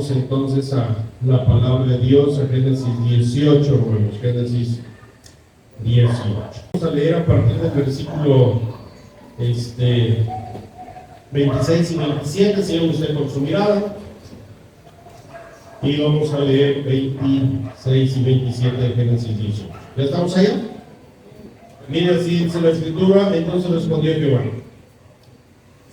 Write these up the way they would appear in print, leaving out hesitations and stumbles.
Vamos entonces a la palabra de Dios, a Génesis 18, hermanos, Génesis 18. Vamos a leer a partir del versículo 26 y 27, sigan usted con su mirada. Y vamos a leer 26 y 27 de Génesis 18. ¿Ya estamos allá? Mira, así dice la escritura. Entonces respondió Jehová: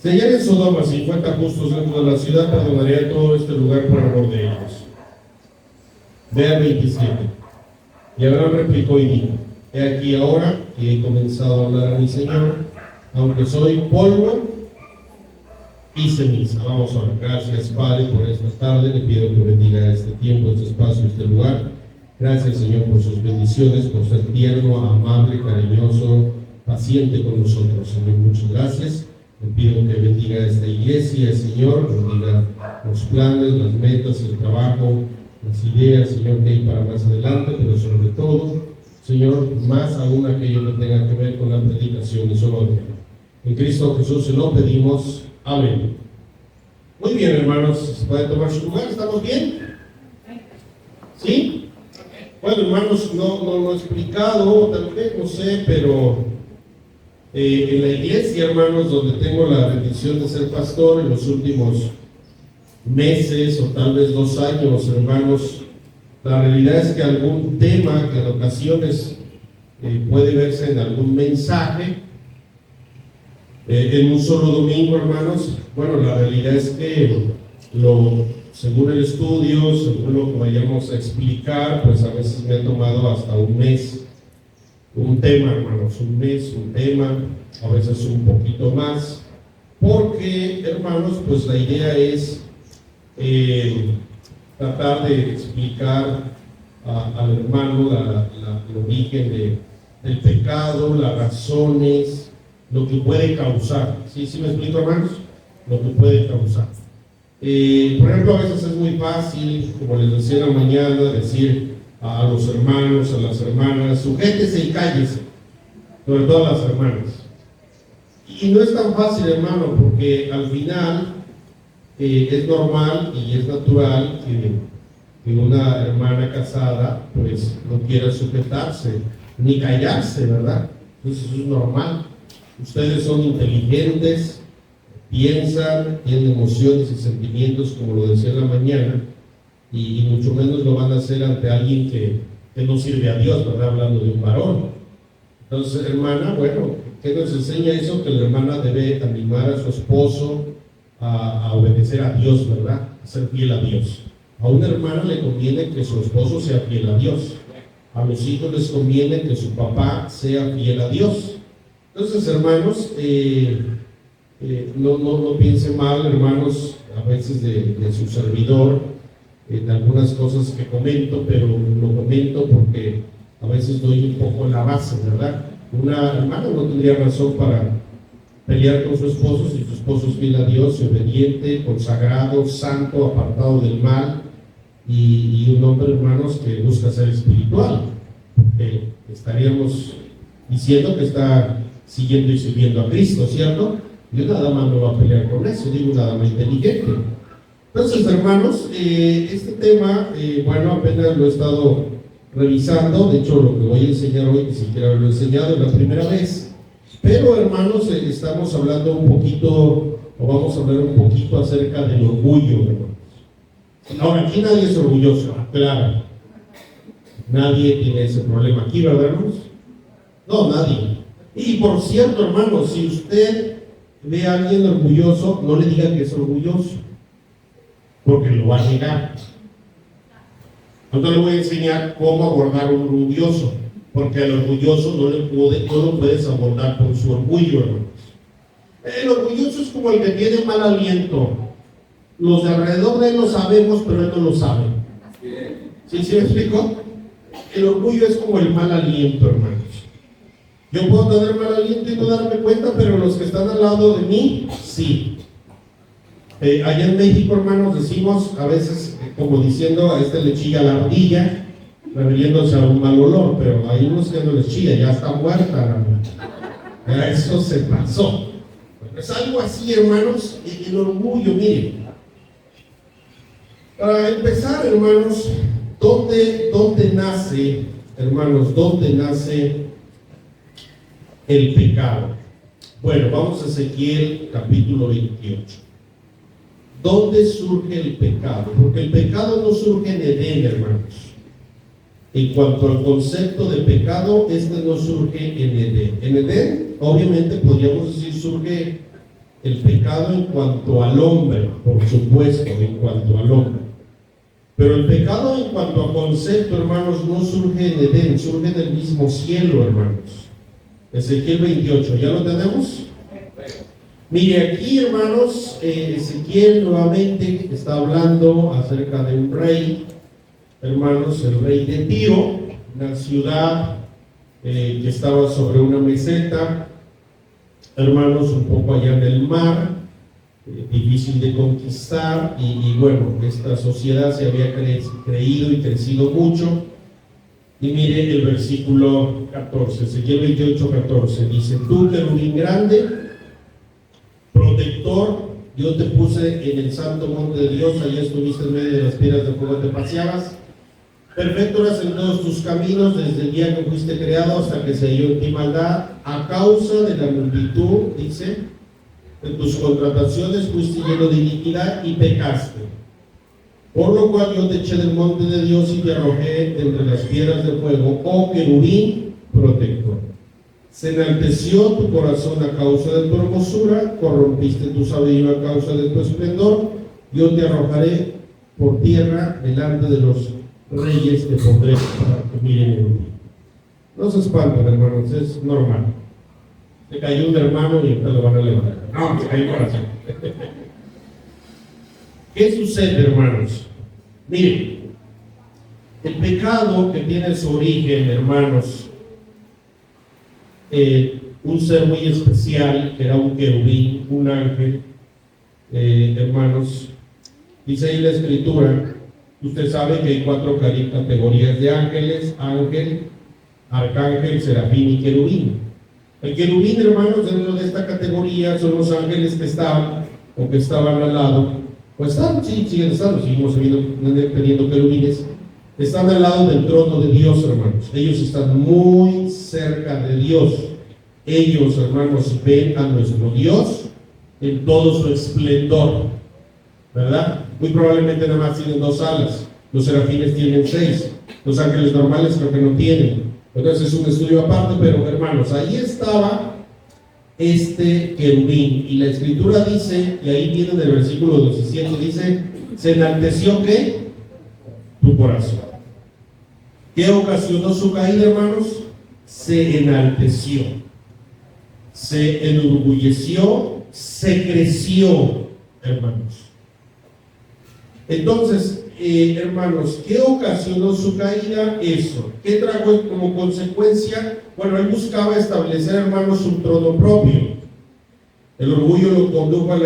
si hallar en Sodoma 50 justos dentro de la ciudad, perdonaré todo este lugar por amor de ellos. Vea 27. Y Abraham replicó y dijo: he aquí ahora que he comenzado a hablar a mi Señor, aunque soy polvo y ceniza. Vamos a ver. Gracias, Padre, por esta tarde. Le pido que bendiga este tiempo, este espacio, este lugar. Gracias, Señor, por sus bendiciones, por ser tierno, amable, cariñoso, paciente con nosotros. Señor, muchas gracias. Le pido que bendiga esta iglesia, Señor, bendiga los planes, las metas, el trabajo, las ideas, Señor, que hay para más adelante, pero sobre todo, Señor, más aún aquello que tenga que ver con la predicación y solo de en Cristo Jesús se lo pedimos. Amén. Muy bien, hermanos, ¿se puede tomar su lugar? ¿Estamos bien? ¿Sí? Bueno, hermanos, no lo he explicado, tal vez, no sé, pero en la iglesia, hermanos, donde tengo la bendición de ser pastor en los últimos meses o tal vez 2 años, hermanos, la realidad es que algún tema que en ocasiones puede verse en algún mensaje, en un solo domingo, hermanos, bueno, la realidad es que según el estudio, según lo que vayamos a explicar, pues a veces me ha tomado hasta un mes, un tema, hermanos, un mes, un tema, a veces un poquito más, porque, hermanos, pues la idea es tratar de explicar al hermano el origen del pecado, las razones, lo que puede causar. ¿Sí me explico, hermanos? Lo que puede causar. Por ejemplo, a veces es muy fácil, como les decía en la mañana, decir a los hermanos, a las hermanas: sujétese y cállese, sobre todo a las hermanas. Y no es tan fácil, hermano, porque al final es normal y es natural que una hermana casada pues no quiera sujetarse ni callarse, ¿verdad? Entonces eso es normal. Ustedes son inteligentes, piensan, tienen emociones y sentimientos, como lo decía en la mañana, y mucho menos lo van a hacer ante alguien que no sirve a Dios, ¿verdad? Hablando de un varón. Entonces, hermana, bueno, ¿qué nos enseña eso? Que la hermana debe animar a su esposo a obedecer a Dios, ¿verdad? A ser fiel a Dios. A una hermana le conviene que su esposo sea fiel a Dios. A los hijos les conviene que su papá sea fiel a Dios. Entonces, hermanos, no piensen mal, hermanos, a veces de su servidor, de algunas cosas que comento, pero lo comento porque a veces doy un poco la base, ¿verdad? Una hermana no tendría razón para pelear con su esposo si su esposo es fiel a Dios, obediente, consagrado, santo, apartado del mal, y un hombre, hermanos, que busca ser espiritual, porque estaríamos diciendo que está siguiendo y sirviendo a Cristo, ¿cierto? Yo nada más no va a pelear con eso, digo nada más inteligente. Entonces, hermanos, este tema, bueno, apenas lo he estado revisando. De hecho, lo que voy a enseñar hoy, ni siquiera lo he enseñado, es la primera vez. Pero, hermanos, estamos hablando un poquito, o vamos a hablar un poquito acerca del orgullo, hermanos. Ahora, aquí nadie es orgulloso, claro. Nadie tiene ese problema aquí, ¿verdad, hermanos? No, nadie. Y por cierto, hermanos, si usted ve a alguien orgulloso, no le diga que es orgulloso, porque lo va a negar. Entonces le voy a enseñar cómo abordar un orgulloso, porque al orgulloso no lo puedes abordar con su orgullo, hermanos. El orgulloso es como el que tiene mal aliento. Los de alrededor de él lo sabemos, pero él no lo sabe. ¿Sí me explico? El orgullo es como el mal aliento, hermanos. Yo puedo tener mal aliento y no darme cuenta, pero los que están al lado de mí, sí. Allá en México, hermanos, decimos a veces, como diciendo: a este le chilla la ardilla, refiriéndose a un mal olor, pero hay unos que no les chilla, ya está muerta, hermano. Eso se pasó. Es algo así, hermanos, el orgullo, miren. Para empezar, hermanos, ¿dónde nace, hermanos, dónde nace el pecado? Bueno, vamos a Ezequiel capítulo 28. ¿Dónde surge el pecado? Porque el pecado no surge en Edén, hermanos. En cuanto al concepto de pecado, este no surge en Edén. En Edén, obviamente, podríamos decir, surge el pecado en cuanto al hombre, por supuesto, en cuanto al hombre. Pero el pecado en cuanto a concepto, hermanos, no surge en Edén, surge en el mismo cielo, hermanos. Ezequiel 28, ¿ya lo tenemos? Mire, aquí, hermanos, Ezequiel nuevamente está hablando acerca de un rey, hermanos, el rey de Tiro, una ciudad que estaba sobre una meseta, hermanos, un poco allá en el mar, difícil de conquistar, y bueno, esta sociedad se había creído y crecido mucho. Y mire el versículo 14, Ezequiel 28, 14, dice: tú, querubín grande, protector, yo te puse en el santo monte de Dios, allá estuviste en medio de las piedras de fuego, te paseabas. Perfecto eras en todos tus caminos, desde el día que fuiste creado hasta que se halló en ti maldad, a causa de la multitud, dice, de tus contrataciones fuiste lleno de iniquidad y pecaste. Por lo cual yo te eché del monte de Dios y te arrojé entre las piedras de fuego, oh querubín protector. Se enalteció tu corazón a causa de tu hermosura, corrompiste tu sabiduría a causa de tu esplendor. Yo te arrojaré por tierra delante de los reyes, te pondré para que miren en ti. No se espanten, hermanos, es normal. Se cayó un hermano y entonces lo van a levantar. No, se cayó corazón. ¿Qué sucede, hermanos? Miren, el pecado que tiene su origen, hermanos, un ser muy especial, que era un querubín, un ángel, hermanos, dice ahí la escritura, usted sabe que hay 4 categorías de ángeles: ángel, arcángel, serafín y querubín. El querubín, hermanos, dentro de esta categoría son los ángeles que estaban o que estaban al lado, pues están, sí, siguen estando, seguimos teniendo querubines, están al lado del trono de Dios, hermanos. Ellos están muy cerca de Dios. Ellos, hermanos, ven a nuestro Dios en todo su esplendor, ¿verdad? Muy probablemente nada más tienen 2 alas, los serafines tienen 6, los ángeles normales creo que no tienen. Entonces es un estudio aparte, pero hermanos, ahí estaba este querubín, y la escritura dice, y ahí viene en el versículo 17, dice: se enalteció, ¿qué? Tu corazón. ¿Qué ocasionó su caída, hermanos? Se enalteció, se enorgulleció, se creció, hermanos. Entonces, hermanos, ¿qué ocasionó su caída? Eso. ¿Qué trajo como consecuencia? Bueno, él buscaba establecer, hermanos, un trono propio. El orgullo lo condujo a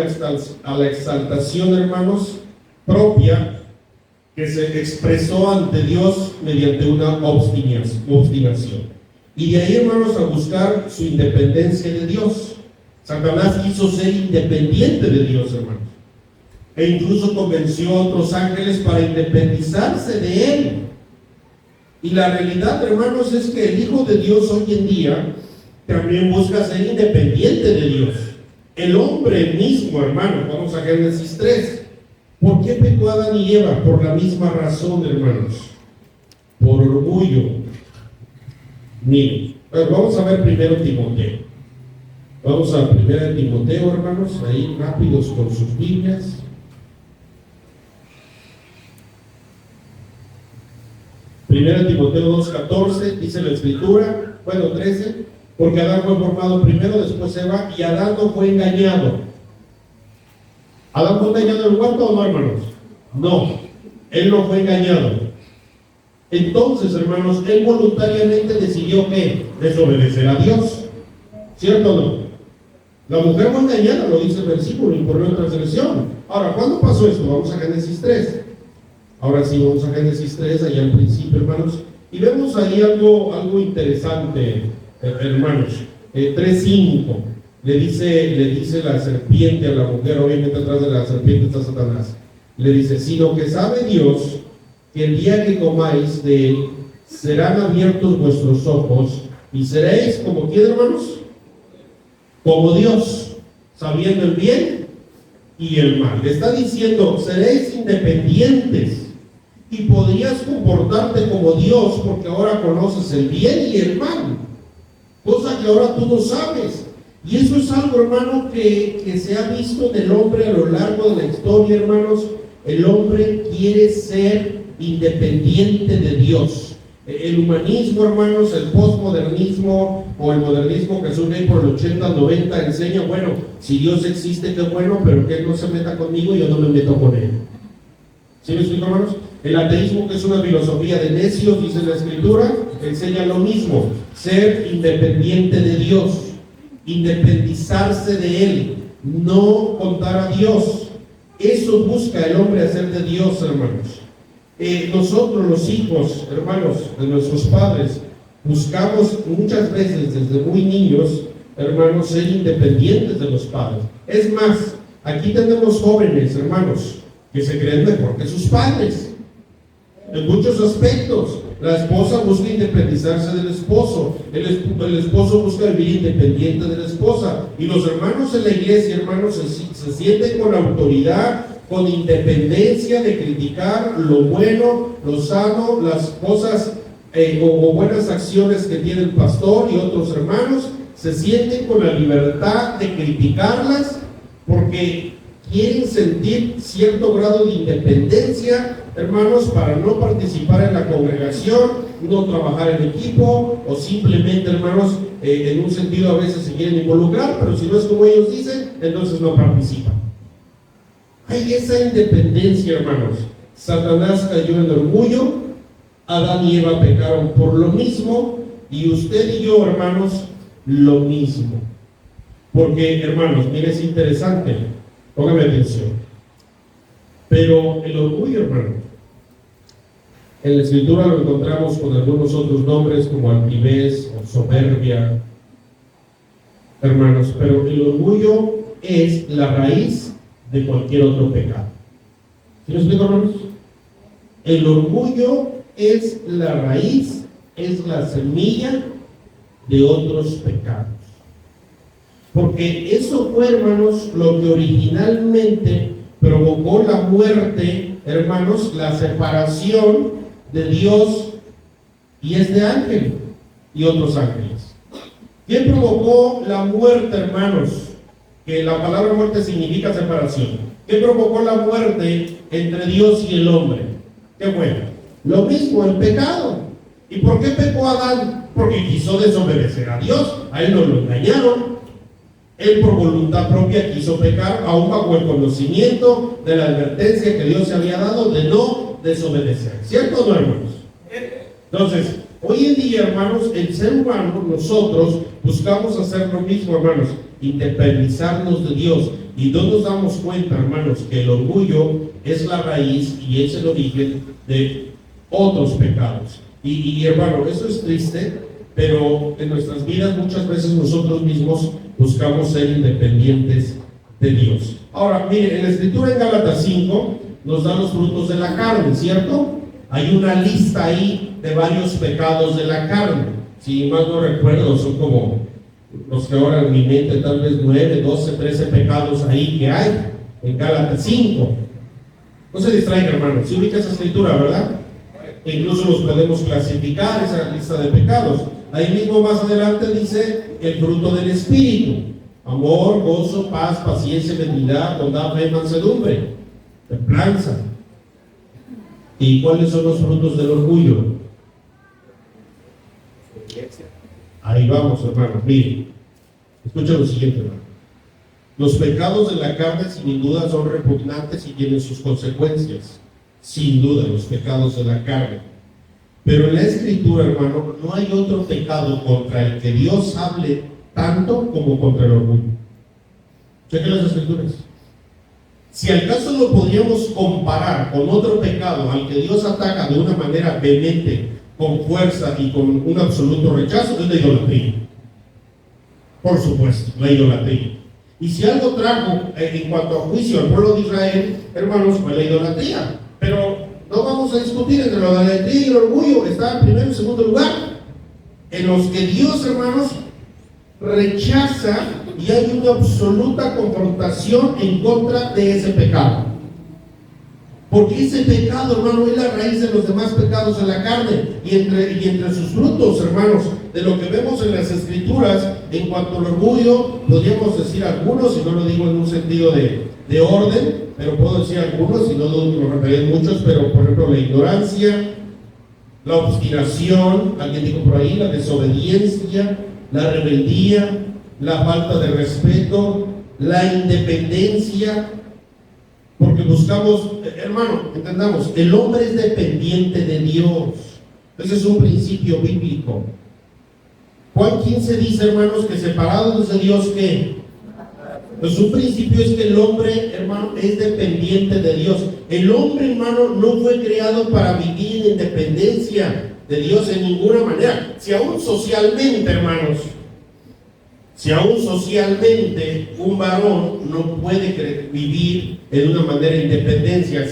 la exaltación, hermanos, propia, que se expresó ante Dios mediante una obstinación. Y de ahí, hermanos, a buscar su independencia de Dios. Satanás quiso ser independiente de Dios, hermanos. E incluso convenció a otros ángeles para independizarse de él. Y la realidad, hermanos, es que el Hijo de Dios hoy en día también busca ser independiente de Dios. El hombre mismo, hermanos, vamos a Génesis 3. ¿Por qué pecó Adán y Eva? Por la misma razón, hermanos. Por orgullo. Miren, vamos a ver primero Timoteo. Vamos a 1 Timoteo, hermanos, ahí rápidos con sus Biblias. Primera Timoteo 2:14, dice la escritura, bueno, 13, porque Adán fue formado primero, después Eva, y Adán no fue engañado. ¿Adán fue engañado en el huerto o no, hermanos? No, él no fue engañado. Entonces, hermanos, él voluntariamente decidió que desobedecer a Dios, ¿cierto o no? La mujer fue engañada, lo dice el versículo, incurrió en transgresión. Ahora, ¿cuándo pasó esto? Vamos a Génesis 3. Ahora sí, vamos a Génesis 3, allá al principio, hermanos, y vemos ahí algo interesante, hermanos. 3:5, le dice la serpiente a la mujer, obviamente atrás de la serpiente está Satanás. Le dice, sino que sabe Dios que el día que comáis de él, serán abiertos vuestros ojos y seréis como ¿quién, hermanos? Como Dios, sabiendo el bien y el mal. Le está diciendo, seréis independientes y podrías comportarte como Dios porque ahora conoces el bien y el mal, cosa que ahora tú no sabes. Y eso es algo, hermano, que se ha visto en el hombre a lo largo de la historia, hermanos. El hombre quiere ser independiente de Dios. El humanismo, hermanos, el postmodernismo o el modernismo que surge por el 80, 90 enseña, bueno, si Dios existe, qué bueno, pero que Él no se meta conmigo y yo no me meto con Él. ¿Sí me explico, hermanos? El ateísmo, que es una filosofía de necios, dice la Escritura, enseña lo mismo, ser independiente de Dios, independizarse de Él, no contar a Dios. Eso busca el hombre hacer de Dios, hermanos. Nosotros los hijos, hermanos, de nuestros padres, buscamos muchas veces desde muy niños, hermanos, ser independientes de los padres. Es más, aquí tenemos jóvenes, hermanos, que se creen mejor que sus padres en muchos aspectos. La esposa busca independizarse del esposo, el esposo busca vivir independiente de la esposa, y los hermanos en la iglesia, hermanos, se sienten con autoridad, con independencia de criticar lo bueno, lo sano, las cosas o buenas acciones que tiene el pastor y otros hermanos, se sienten con la libertad de criticarlas porque quieren sentir cierto grado de independencia, hermanos, para no participar en la congregación, no trabajar en equipo, o simplemente, hermanos, en un sentido a veces se quieren involucrar, pero si no es como ellos dicen, entonces no participan. Hay esa independencia, hermanos. Satanás cayó en orgullo, Adán y Eva pecaron por lo mismo, y usted y yo, hermanos, lo mismo. Porque, hermanos, mire, es interesante, póngame atención. Pero el orgullo, hermano, en la Escritura lo encontramos con algunos otros nombres como altivez o soberbia, hermanos, pero el orgullo es la raíz de cualquier otro pecado. ¿Sí lo explico, hermanos? El orgullo es la raíz, es la semilla de otros pecados. Porque eso fue, hermanos, lo que originalmente provocó la muerte, hermanos, la separación de Dios y este ángel y otros ángeles. ¿Quién provocó la muerte, hermanos? Que la palabra muerte significa separación. ¿Qué provocó la muerte entre Dios y el hombre? ¿Qué fue? Lo mismo, el pecado. ¿Y por qué pecó Adán? Porque quiso desobedecer a Dios. A él no lo engañaron. Él por voluntad propia quiso pecar, aún bajo el conocimiento de la advertencia que Dios se había dado de no desobedecer. ¿Cierto o no, hermanos? Entonces, hoy en día, hermanos, el ser humano, nosotros buscamos hacer lo mismo, hermanos, independizarnos de Dios, y no nos damos cuenta, hermanos, que el orgullo es la raíz y es el origen de otros pecados. Y hermano, eso es triste, pero en nuestras vidas muchas veces nosotros mismos buscamos ser independientes de Dios. Ahora, miren, en la Escritura en Gálatas 5 nos da los frutos de la carne, ¿cierto? Hay una lista ahí de varios pecados de la carne. Si más no recuerdo, son como los que ahora en mi mente, tal vez 9, 12, 13 pecados ahí que hay en Gálatas 5. No se distraigan, hermanos, si ubica esa escritura, ¿verdad? E incluso los podemos clasificar, esa lista de pecados. Ahí mismo más adelante dice el fruto del Espíritu: amor, gozo, paz, paciencia, benignidad, bondad, fe, mansedumbre, templanza. ¿Y cuáles son los frutos del orgullo? Ahí vamos, hermanos. Miren, escuchen lo siguiente, hermano. Los pecados de la carne sin duda son repugnantes y tienen sus consecuencias. Sin duda, los pecados de la carne. Pero en la Escritura, hermano, no hay otro pecado contra el que Dios hable tanto como contra el orgullo. Chequen las Escrituras. Si al caso lo podríamos comparar con otro pecado al que Dios ataca de una manera vehemente, con fuerza y con un absoluto rechazo, es la idolatría. Por supuesto, la idolatría. Y si algo trajo en cuanto a juicio al pueblo de Israel, hermanos, fue la idolatría. Pero no vamos a discutir entre la idolatría y el orgullo, está en primer y en segundo lugar. En los que Dios, hermanos, rechaza y hay una absoluta confrontación en contra de ese pecado. Porque ese pecado, hermano, es la raíz de los demás pecados en la carne. Y entre sus frutos, hermanos, de lo que vemos en las Escrituras, en cuanto al orgullo, podríamos decir algunos, y no lo digo en un sentido de orden, pero puedo decir algunos, y no lo referiré muchos, pero por ejemplo, la ignorancia, la obstinación, alguien dijo por ahí, la desobediencia, la rebeldía, la falta de respeto, la independencia. Porque buscamos, hermano, entendamos, el hombre es dependiente de Dios. Ese es un principio bíblico. Juan 15 dice, hermanos, que separados de Dios, ¿qué? Pues un principio es que el hombre, hermano, es dependiente de Dios. El hombre, hermano, no fue creado para vivir en independencia de Dios en ninguna manera. Si aún socialmente, hermanos, un varón no puede vivir en una manera de independencia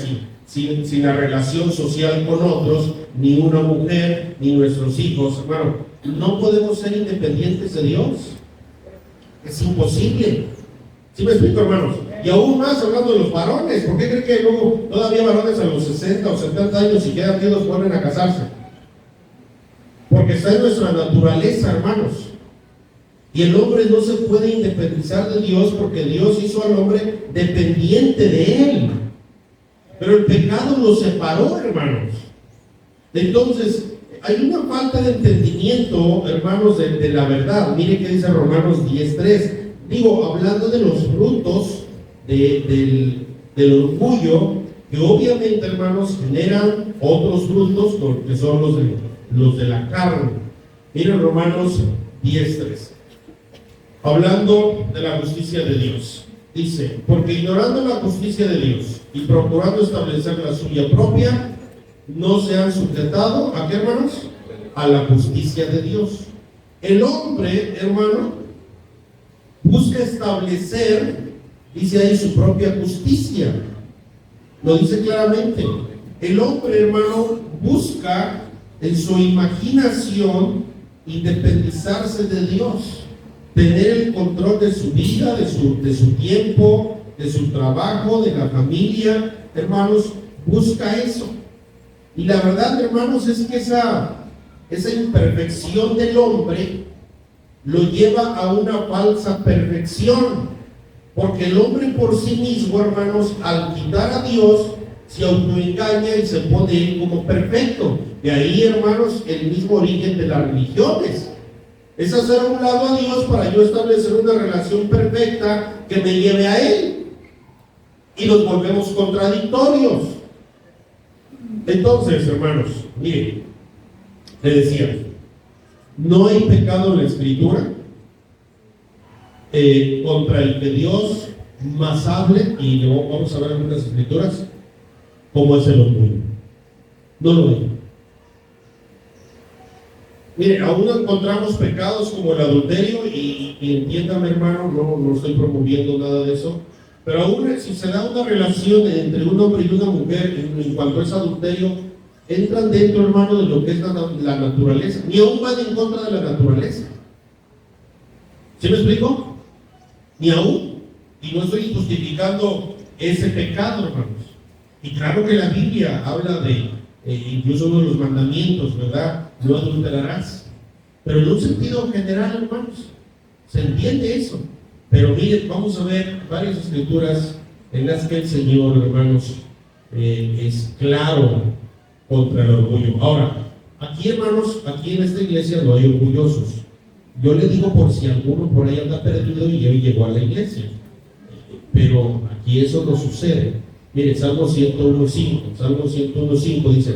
sin la relación social con otros, ni una mujer, ni nuestros hijos, hermano, no podemos ser independientes de Dios. Es imposible. ¿Sí me explico, hermanos? Y aún más hablando de los varones, ¿por qué creen que luego todavía varones a los 60 o 70 años y quedan viudos vuelven a casarse? Porque está en nuestra naturaleza, hermanos. Y el hombre no se puede independizar de Dios porque Dios hizo al hombre dependiente de él. Pero el pecado lo separó, hermanos. Entonces, hay una falta de entendimiento, hermanos, de la verdad. Mire qué dice Romanos 10:3. Digo, hablando de los frutos del orgullo, que obviamente, hermanos, generan otros frutos, que son los de la carne. Miren Romanos 10:3. Hablando de la justicia de Dios, dice, porque ignorando la justicia de Dios y procurando establecer la suya propia, no se han sujetado, ¿a qué, hermanos? A la justicia de Dios. El hombre, hermano, busca establecer, dice ahí, su propia justicia. Lo dice claramente. El hombre, hermano, busca en su imaginación independizarse de Dios. Tener el control de su vida, de su tiempo, de su trabajo, de la familia, hermanos, busca eso. Y la verdad, hermanos, es que esa imperfección del hombre lo lleva a una falsa perfección. Porque el hombre por sí mismo, hermanos, al quitar a Dios, se autoengaña y se pone él como perfecto. De ahí, hermanos, el mismo origen de las religiones. Es hacer a un lado a Dios para yo establecer una relación perfecta que me lleve a Él. Y nos volvemos contradictorios. Entonces, hermanos, miren, le decía, no hay pecado en la Escritura contra el que Dios más hable, y luego vamos a ver algunas Escrituras, como es el orgullo. No lo hay. Mire, aún encontramos pecados como el adulterio, y entiéndame, hermano, no estoy promoviendo nada de eso, pero aún si se da una relación entre un hombre y una mujer, en cuanto es adulterio, entran dentro, hermano, de lo que es la naturaleza, ni aún van en contra de la naturaleza. ¿Sí me explico? Ni aún, y no estoy justificando ese pecado, hermanos. Y claro que la Biblia habla de, incluso uno de los mandamientos, ¿verdad? No adulterarás. Pero en un sentido general, hermanos, se entiende eso. Pero miren, vamos a ver varias escrituras en las que el Señor, hermanos, es claro contra el orgullo. Ahora, aquí, hermanos, aquí en esta iglesia no hay orgullosos. Yo le digo por si alguno por ahí anda perdido y hoy llegó a la iglesia. Pero aquí eso no sucede. Mire, Salmo 101.5 dice,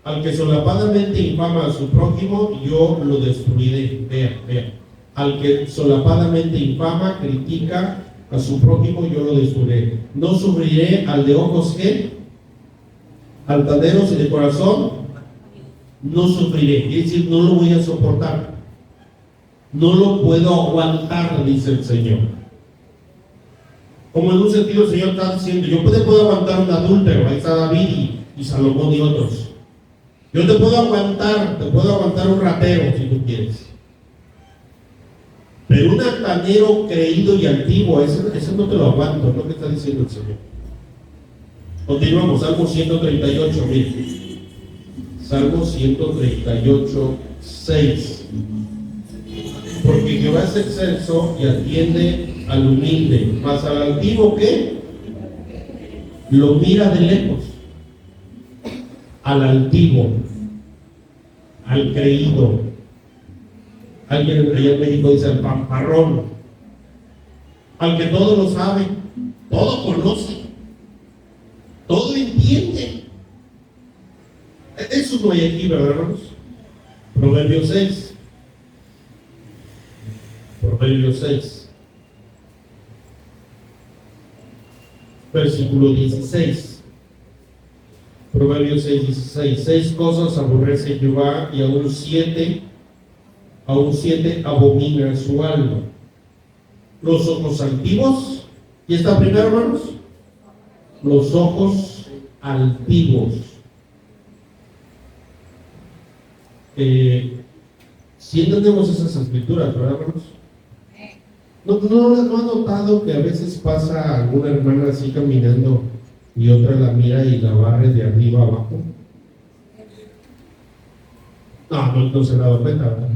al que solapadamente infama a su prójimo, yo lo destruiré. Vea. Al que solapadamente infama, critica a su prójimo, yo lo destruiré. No sufriré al de ojos que altaneros y de corazón, no sufriré. Quiere decir, no lo voy a soportar. No lo puedo aguantar, dice el Señor. Como en un sentido el Señor está diciendo, yo te puedo aguantar un adúltero, ahí está David y Salomón y otros. Yo te puedo aguantar un ratero si tú quieres. Pero un altanero creído y altivo, ese no te lo aguanto, es lo que está diciendo el Señor. Continuamos, Salmo 138, mire. Salmo 138, 6. Porque Jehová es excelso y atiende al humilde, mas al altivo, ¿qué? Lo mira de lejos. Al altivo, al creído. Alguien allá en México dice al pamparrón, al que todo lo sabe, todo conoce, todo entiende. Eso no hay aquí, ¿verdad, hermanos? Proverbios 6. Proverbios 6. Versículo 16. Proverbios 6, 16. 6 cosas aborrece Jehová y aún siete abomina su alma. Los ojos altivos. ¿Y está primero, hermanos? Los ojos altivos. Si entendemos esas escrituras, ¿verdad, hermanos? ¿No han notado que a veces pasa alguna hermana así caminando y otra la mira y la barre de arriba abajo? No se ha dado cuenta, ¿verdad?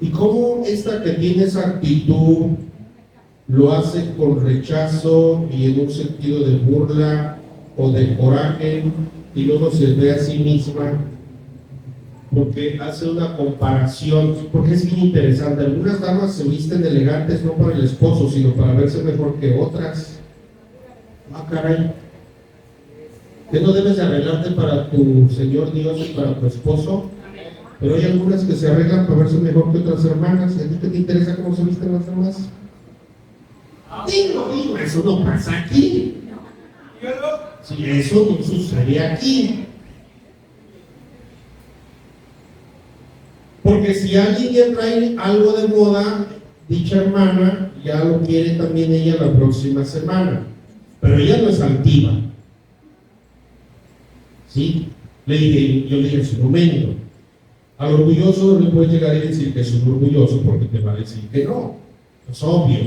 Y cómo esta que tiene esa actitud lo hace con rechazo y en un sentido de burla o de coraje, y luego se ve a sí misma porque hace una comparación, porque es bien interesante. Algunas damas se visten elegantes no para el esposo, sino para verse mejor que otras. Caray, ¿que no debes de arreglarte para tu Señor Dios y para tu esposo? Pero hay algunas que se arreglan para verse mejor que otras hermanas. ¿Y a ti qué te interesa cómo se visten las demás? Digo, eso no pasa aquí. Si eso no sucede aquí. Porque si alguien ya trae algo de moda, dicha hermana ya lo quiere también ella la próxima semana. Pero ella no es altiva. ¿Sí? Yo le dije en su momento. Al orgulloso no le puedes llegar y decir que es un orgulloso porque te va a decir que no. Es obvio.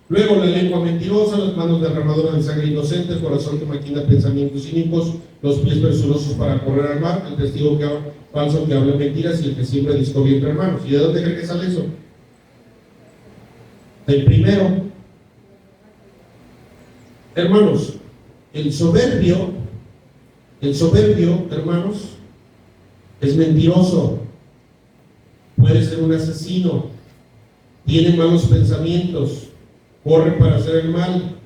Luego la lengua mentirosa, las manos derramadoras de sangre inocente, el corazón que maquina pensamientos cínicos, los pies presurosos para correr al mar, el testigo falso que habla mentiras y el que siembra discordia entre hermanos. ¿Y de dónde cree que sale eso? Del primero. Hermanos, el soberbio, hermanos, es mentiroso, puede ser un asesino, tiene malos pensamientos, corre para hacer el mal,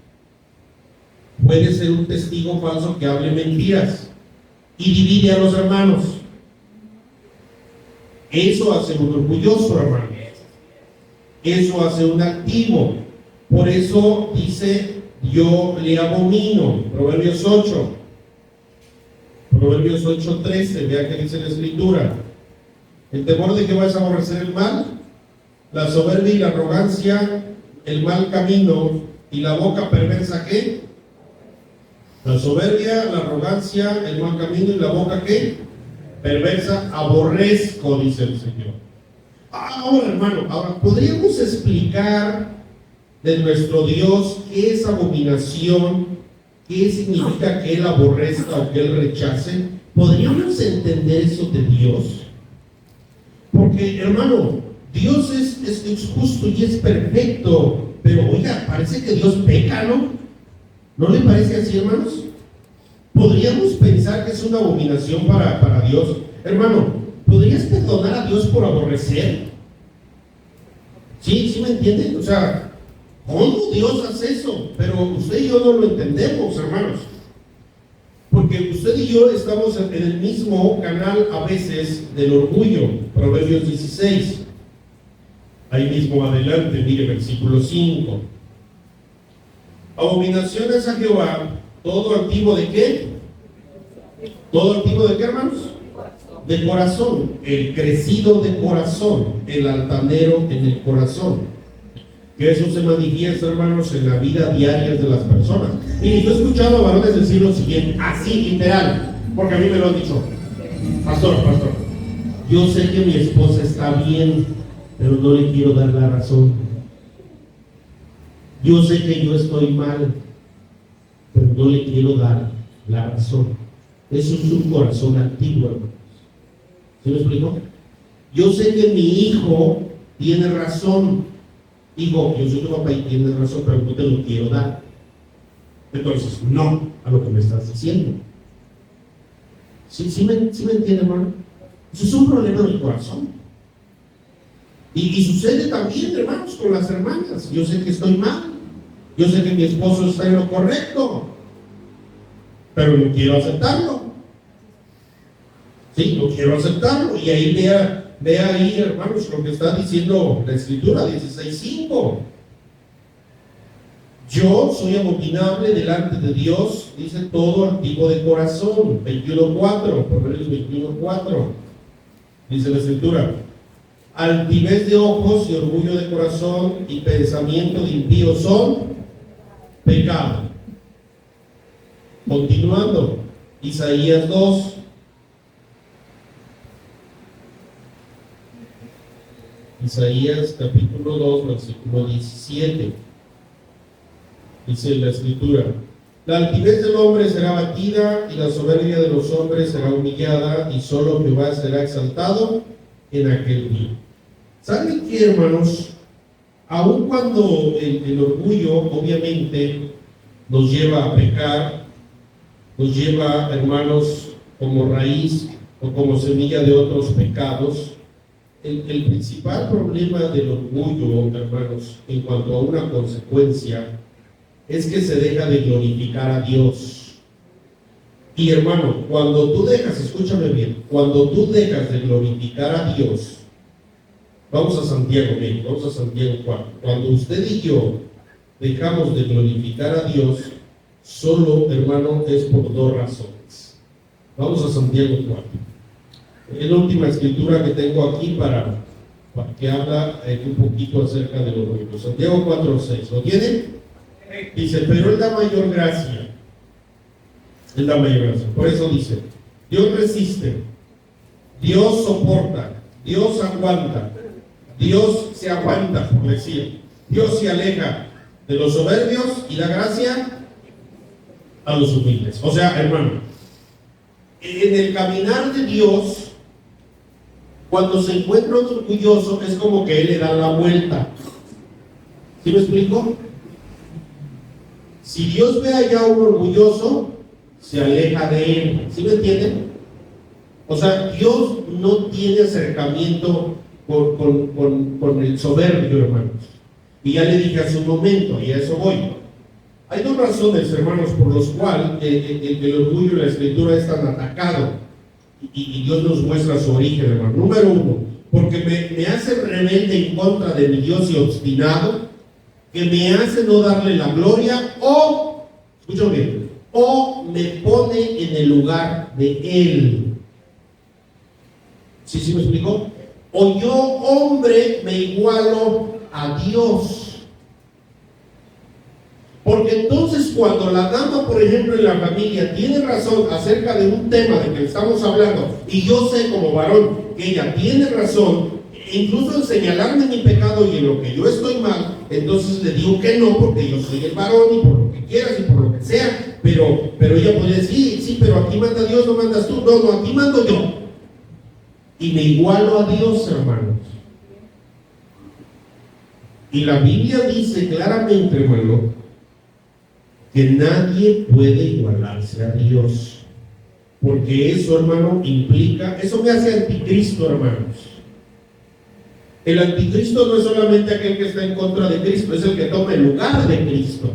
puede ser un testigo falso que hable mentiras y divide a los hermanos. Eso hace un orgulloso, hermano. Eso hace un altivo. Por eso dice, yo le abomino. Proverbios 8. Proverbios 8:13, vea que dice la escritura. El temor de Jehová es aborrecer el mal, la soberbia y la arrogancia, el mal camino y la boca perversa, ¿qué? La soberbia, la arrogancia, el mal camino y la boca, ¿qué? Perversa, aborrezco, dice el Señor. Ahora, hermano, ¿podríamos explicar de nuestro Dios qué es abominación? ¿Qué significa que Él aborrezca o que Él rechace? ¿Podríamos entender eso de Dios? Porque, hermano, Dios es justo y es perfecto, pero oiga, parece que Dios peca, ¿no? ¿No le parece así, hermanos? ¿Podríamos pensar que es una abominación para Dios? Hermano, ¿podrías perdonar a Dios por aborrecer? ¿Sí me entienden? O sea, ¿cómo Dios hace eso? Pero usted y yo no lo entendemos, hermanos. Porque usted y yo estamos en el mismo canal a veces del orgullo. Proverbios 16. Ahí mismo adelante, mire, versículo 5. Abominaciones a Jehová, todo altivo de qué? ¿Todo altivo de qué, hermanos? De corazón. El crecido de corazón, el altanero en el corazón. que eso se manifiesta, hermanos, en la vida diaria de las personas. Y yo he escuchado a varones decir lo siguiente, así literal, porque a mí me lo han dicho: pastor, yo sé que mi esposa está bien, pero no le quiero dar la razón. Yo sé que yo estoy mal, pero no le quiero dar la razón. Eso es un corazón activo, hermanos. ¿Sí me explico? Yo sé que mi hijo tiene razón. Hijo, yo soy tu papá y tienes razón, pero no te lo quiero dar. Entonces, no a lo que me estás diciendo. ¿Sí me entiende, hermano? Eso es un problema del corazón. Y sucede también, hermanos, con las hermanas. Yo sé que estoy mal. Yo sé que mi esposo está en lo correcto, pero no quiero aceptarlo. Sí, no quiero aceptarlo. Y ahí vea ahí, hermanos, lo que está diciendo la Escritura, 16:5. Yo soy abominable delante de Dios, dice todo altivo de corazón. 21:4, Proverbios 21:4. Dice la Escritura: altivez de ojos y orgullo de corazón y pensamiento de impío son pecado. Continuando, Isaías 2. Isaías capítulo 2, versículo 17. Dice la Escritura: la altivez del hombre será abatida y la soberbia de los hombres será humillada, y solo Jehová será exaltado en aquel día. ¿Saben qué, hermanos? Aun cuando el orgullo obviamente nos lleva a pecar, nos lleva, hermanos, como raíz o como semilla de otros pecados, el principal problema del orgullo, hermanos, en cuanto a una consecuencia, es que se deja de glorificar a Dios. Y hermano, cuando tú dejas, escúchame bien, cuando tú dejas de glorificar a Dios, vamos a Santiago 4, cuando usted y yo dejamos de glorificar a Dios, solo, hermano, es por dos razones. Vamos a Santiago 4. Es la última escritura que tengo aquí para que habla un poquito acerca del orgullo. Santiago 4:6. ¿Lo tienen? Dice: pero Él da mayor gracia. Él da mayor gracia. Por eso dice: Dios resiste, Dios soporta, Dios aguanta, Dios se aguanta, por decir. Dios se aleja de los soberbios y da gracia a los humildes. O sea, hermano, en el caminar de Dios, cuando se encuentra un orgulloso, es como que Él le da la vuelta. ¿Sí me explico? Si Dios ve allá un orgulloso, se aleja de él. ¿Sí me entienden? O sea, Dios no tiene acercamiento con el soberbio, hermanos. Y ya le dije hace un momento, y a eso voy. Hay dos razones, hermanos, por las cuales el orgullo en la Escritura es tan atacado. Y Dios nos muestra su origen, hermano. Número uno, porque me hace rebelde en contra de mi Dios y obstinado, que me hace no darle la gloria, o, escúchame bien, o me pone en el lugar de Él. ¿Sí me explicó? O yo, hombre, me igualo a Dios. Porque entonces cuando la dama, por ejemplo, en la familia tiene razón acerca de un tema de que estamos hablando, y yo sé como varón que ella tiene razón, incluso en señalarme mi pecado y en lo que yo estoy mal, entonces le digo que no, porque yo soy el varón y por lo que quieras y por lo que sea, pero ella puede decir, sí, pero aquí manda Dios, no mandas tú. No, aquí mando yo. Y me igualo a Dios, hermanos. Y la Biblia dice claramente, hermano, que nadie puede igualarse a Dios, porque eso, hermano, implica, eso me hace anticristo, hermanos. El anticristo no es solamente aquel que está en contra de Cristo, es el que toma el lugar de Cristo.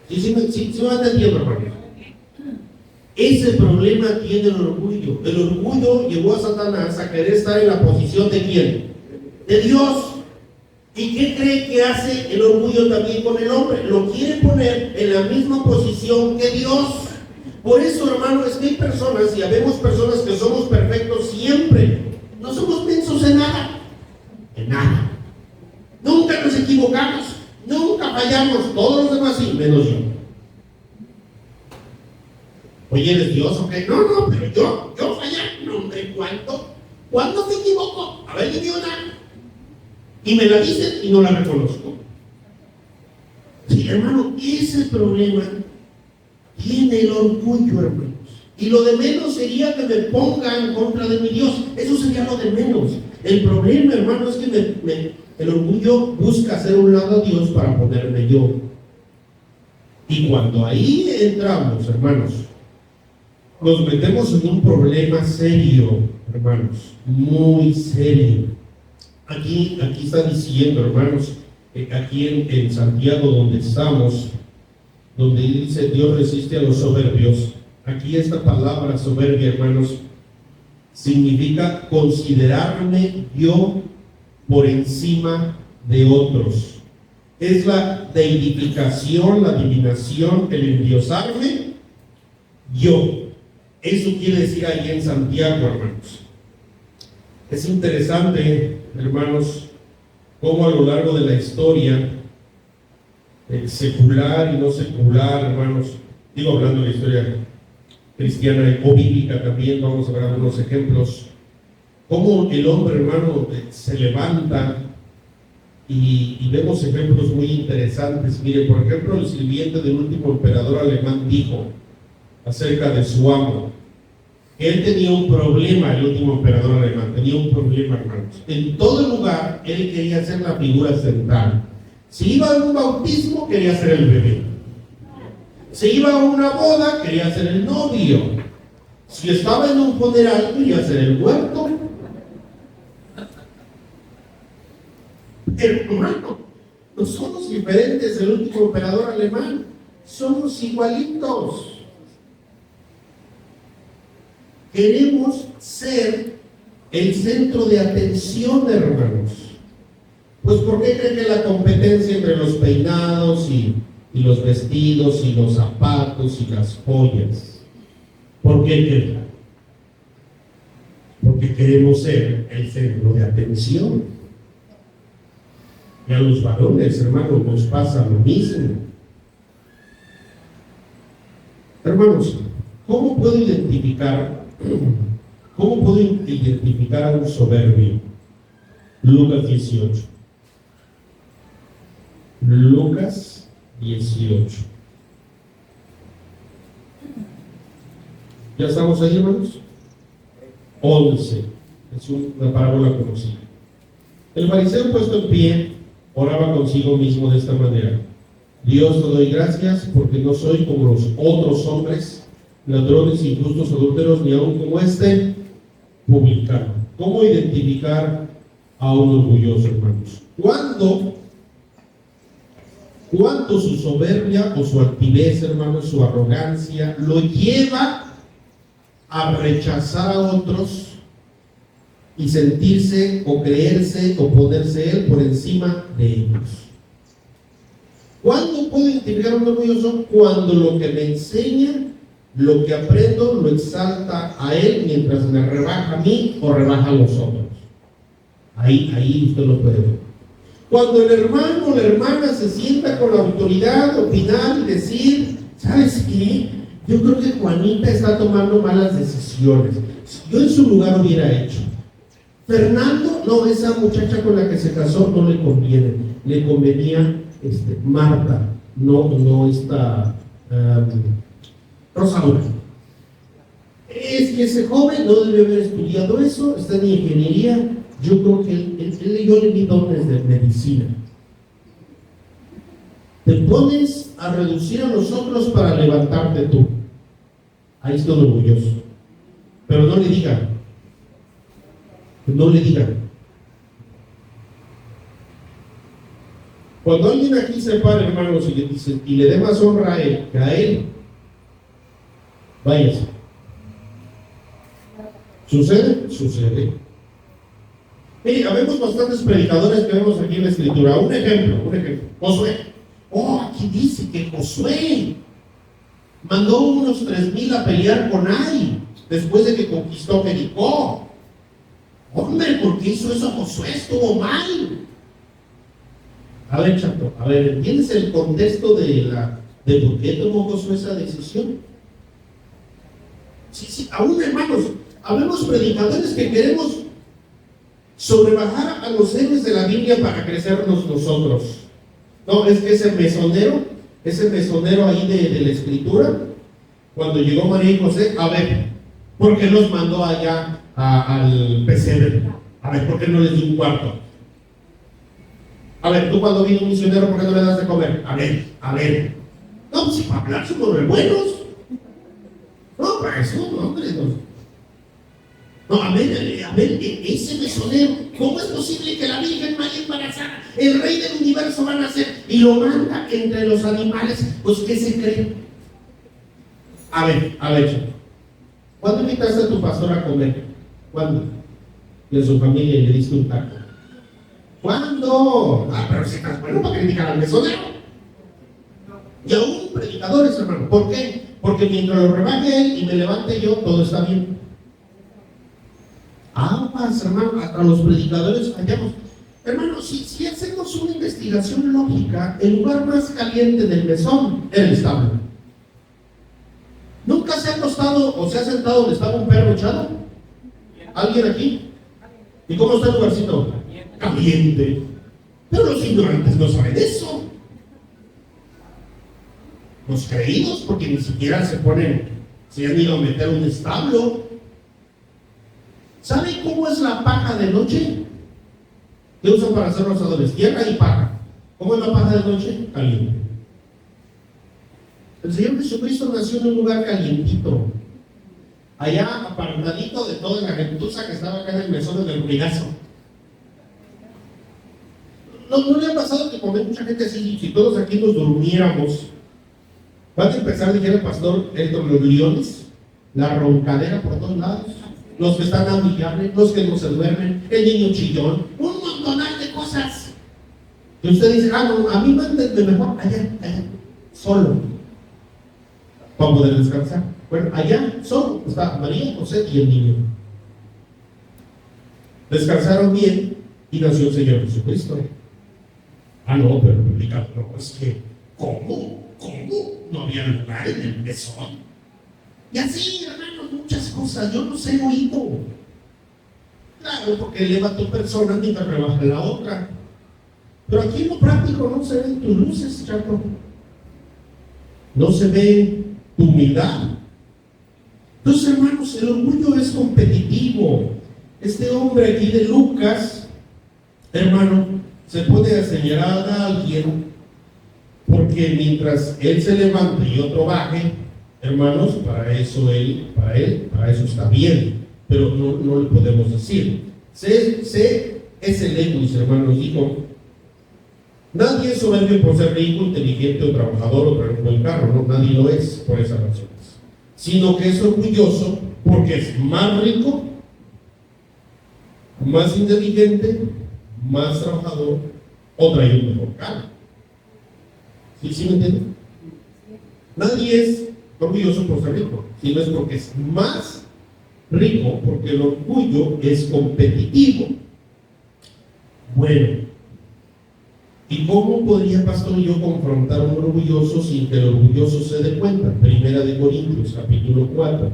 ¿Sí me entendiendo, hermano? Ese problema tiene el orgullo. El orgullo llevó a Satanás a querer estar en la posición de ¿quién? De Dios. ¿Y qué cree que hace el orgullo también con el hombre? Lo quiere poner en la misma posición que Dios. Por eso, hermano, es que hay personas, y habemos personas que somos perfectos siempre. No somos mensos en nada. En nada. Nunca equivocamos, nunca fallamos, todos los demás sí, menos yo. Oye, ¿eres Dios o qué? No, pero yo fallé. No, hombre, ¿cuándo te equivoco? A ver, dime una. Y me la dicen y no la reconozco. Sí, hermano, ese problema tiene el orgullo, hermanos. Y lo de menos sería que me ponga en contra de mi Dios. Eso sería lo de menos. El problema, hermano, es que el orgullo busca hacer un lado a Dios para ponerme yo. Y cuando ahí entramos, hermanos, nos metemos en un problema serio, hermanos, muy serio. Aquí está diciendo, hermanos, aquí en Santiago, donde estamos, donde dice Dios resiste a los soberbios. Aquí esta palabra soberbia, hermanos, significa considerarme yo por encima de otros. Es la deidificación, la adivinación, el endiosarme yo. Eso quiere decir ahí en Santiago, hermanos. Es interesante, hermanos, cómo a lo largo de la historia, secular y no secular, hermanos, digo hablando de la historia cristiana o bíblica también, vamos a ver algunos ejemplos, cómo el hombre, hermano, se levanta y vemos ejemplos muy interesantes. Mire, por ejemplo, el sirviente del último emperador alemán dijo acerca de su amo. Él tenía un problema, el último emperador alemán, tenía un problema, hermanos. En todo lugar, él quería ser la figura central. Si iba a un bautismo, quería ser el bebé. Si iba a una boda, quería ser el novio. Si estaba en un funeral, quería ser el muerto. Hermano, no somos diferentes del último emperador alemán. Somos igualitos. Queremos ser el centro de atención, hermanos. Pues ¿por qué creen que la competencia entre los peinados y los vestidos y los zapatos y las joyas? ¿Por qué creen? Porque queremos ser el centro de atención. Y a los varones, hermanos, nos pasa lo mismo. Hermanos, ¿cómo puedo identificar a un soberbio? Lucas 18. Lucas 18. ¿Ya estamos ahí, hermanos? 11. Es una parábola conocida. El fariseo, puesto en pie, oraba consigo mismo de esta manera: Dios, te doy gracias porque no soy como los otros hombres, ladrones, injustos, adúlteros, ni aun como este publicano. ¿Cómo identificar a un orgulloso, hermanos? Cuando su soberbia o su altivez, hermanos, su arrogancia, lo lleva a rechazar a otros y sentirse o creerse o ponerse él por encima de ellos. ¿Cuándo puedo identificar a un orgulloso? Cuando lo que me enseña, lo que aprendo, lo exalta a él mientras me rebaja a mí o rebaja a los otros. Ahí usted lo puede ver. Cuando el hermano o la hermana se sienta con la autoridad de opinar y decir: ¿sabes qué? Yo creo que Juanita está tomando malas decisiones. Yo en su lugar hubiera hecho. Fernando, no, esa muchacha con la que se casó no le conviene. Le convenía Marta, no esta Rosaura. Es que ese joven no debe haber estudiado eso, está en ingeniería. Yo creo que yo le di dones de medicina. Te pones a reducir a los otros para levantarte tú. Ahí estoy orgulloso. Pero no le digan. Cuando alguien aquí se para, hermanos, y le dice y le dé más honra a él que a él, váyase. ¿Sucede? Sucede. Mire, habemos bastantes predicadores que vemos aquí en la Escritura. Un ejemplo. Josué. Aquí dice que Josué mandó unos 3,000 a pelear con Ai después de que conquistó Jericó. Hombre, ¿por qué hizo eso Josué? Estuvo mal. A ver, Chato, a ver, ¿entiendes el contexto de por qué tomó Josué esa decisión? Sí, sí, aún hermanos, habemos predicadores que queremos sobrebajar a los héroes de la Biblia para crecernos nosotros. No, es que ese mesonero ahí de la escritura, cuando llegó María y José, a ver, ¿por qué los mandó allá al pesebre? A ver, ¿por qué no les dio un cuarto? A ver, tú cuando vino un misionero, ¿por qué no le das de comer? A ver. No, pues si para hablar somos re buenos. No, para eso, no, hombre, no. No, a ver, ese mesonero, ¿cómo es posible que la Virgen María embarazada, el rey del universo va a nacer y lo manda entre los animales? Pues, ¿qué se cree? A ver, ¿cuándo invitaste a tu pastor a comer? ¿Cuándo? Y a su familia le diste un taco. ¿Cuándo? Ah, pero si estás bueno para criticar al mesonero. Y aún predicadores, hermano. ¿Por qué? Porque mientras lo rebaje él y me levante yo, todo está bien. Aguas, hermano, hasta los predicadores fallamos. Hermano, si hacemos una investigación lógica, el lugar más caliente del mesón era el establo. ¿Nunca se ha acostado o se ha sentado donde estaba un perro echado? ¿Alguien aquí? ¿Y cómo está el lugarcito? Caliente. Pero los ignorantes no saben eso. Los creídos, porque ni siquiera se han ido a meter un establo. ¿Saben cómo es la paja de noche? ¿Qué usan para hacer los asadores? Tierra y paja. ¿Cómo es la paja de noche? Caliente. El Señor Jesucristo nació en un lugar calientito, allá apartadito de toda la gentuza que estaba acá en el mesón del ruidazo. ¿No le ha pasado que como hay mucha gente así, si todos aquí nos durmiéramos, van a empezar, dijera el pastor, los leones, la roncadera por todos lados, los que están amigables, los que no se duermen, el niño chillón, un montonal de cosas? Y usted dice, no, a mí mándenme mejor allá, solo, para poder descansar. Bueno, allá solo está María, José y el niño. Descansaron bien y nació el Señor Jesucristo. No, pero no, es que, ¿cómo? No había lugar en el mesón. Y así, hermanos, muchas cosas, yo no sé oído. Claro, porque eleva tu persona mientras rebaja la otra. Pero aquí en lo práctico no se ven tus luces, chato. No se ve tu humildad. Entonces, hermanos, el orgullo es competitivo. Este hombre aquí de Lucas, hermano, se puede señalar a alguien porque mientras él se levante y otro baje, hermanos, para eso está bien, pero no le podemos decir. Es el Lewis, hermanos, dijo: nadie es soberbio por ser rico, inteligente o trabajador o traer un buen carro, no, nadie lo es por esas razones, sino que es orgulloso porque es más rico, más inteligente, más trabajador o trae un mejor carro. ¿Sí me entienden? Nadie es orgulloso por ser rico, sino es porque es más rico, porque el orgullo es competitivo. Bueno, ¿y cómo podría, pastor, yo confrontar a un orgulloso sin que el orgulloso se dé cuenta? Primera de Corintios, capítulo 4.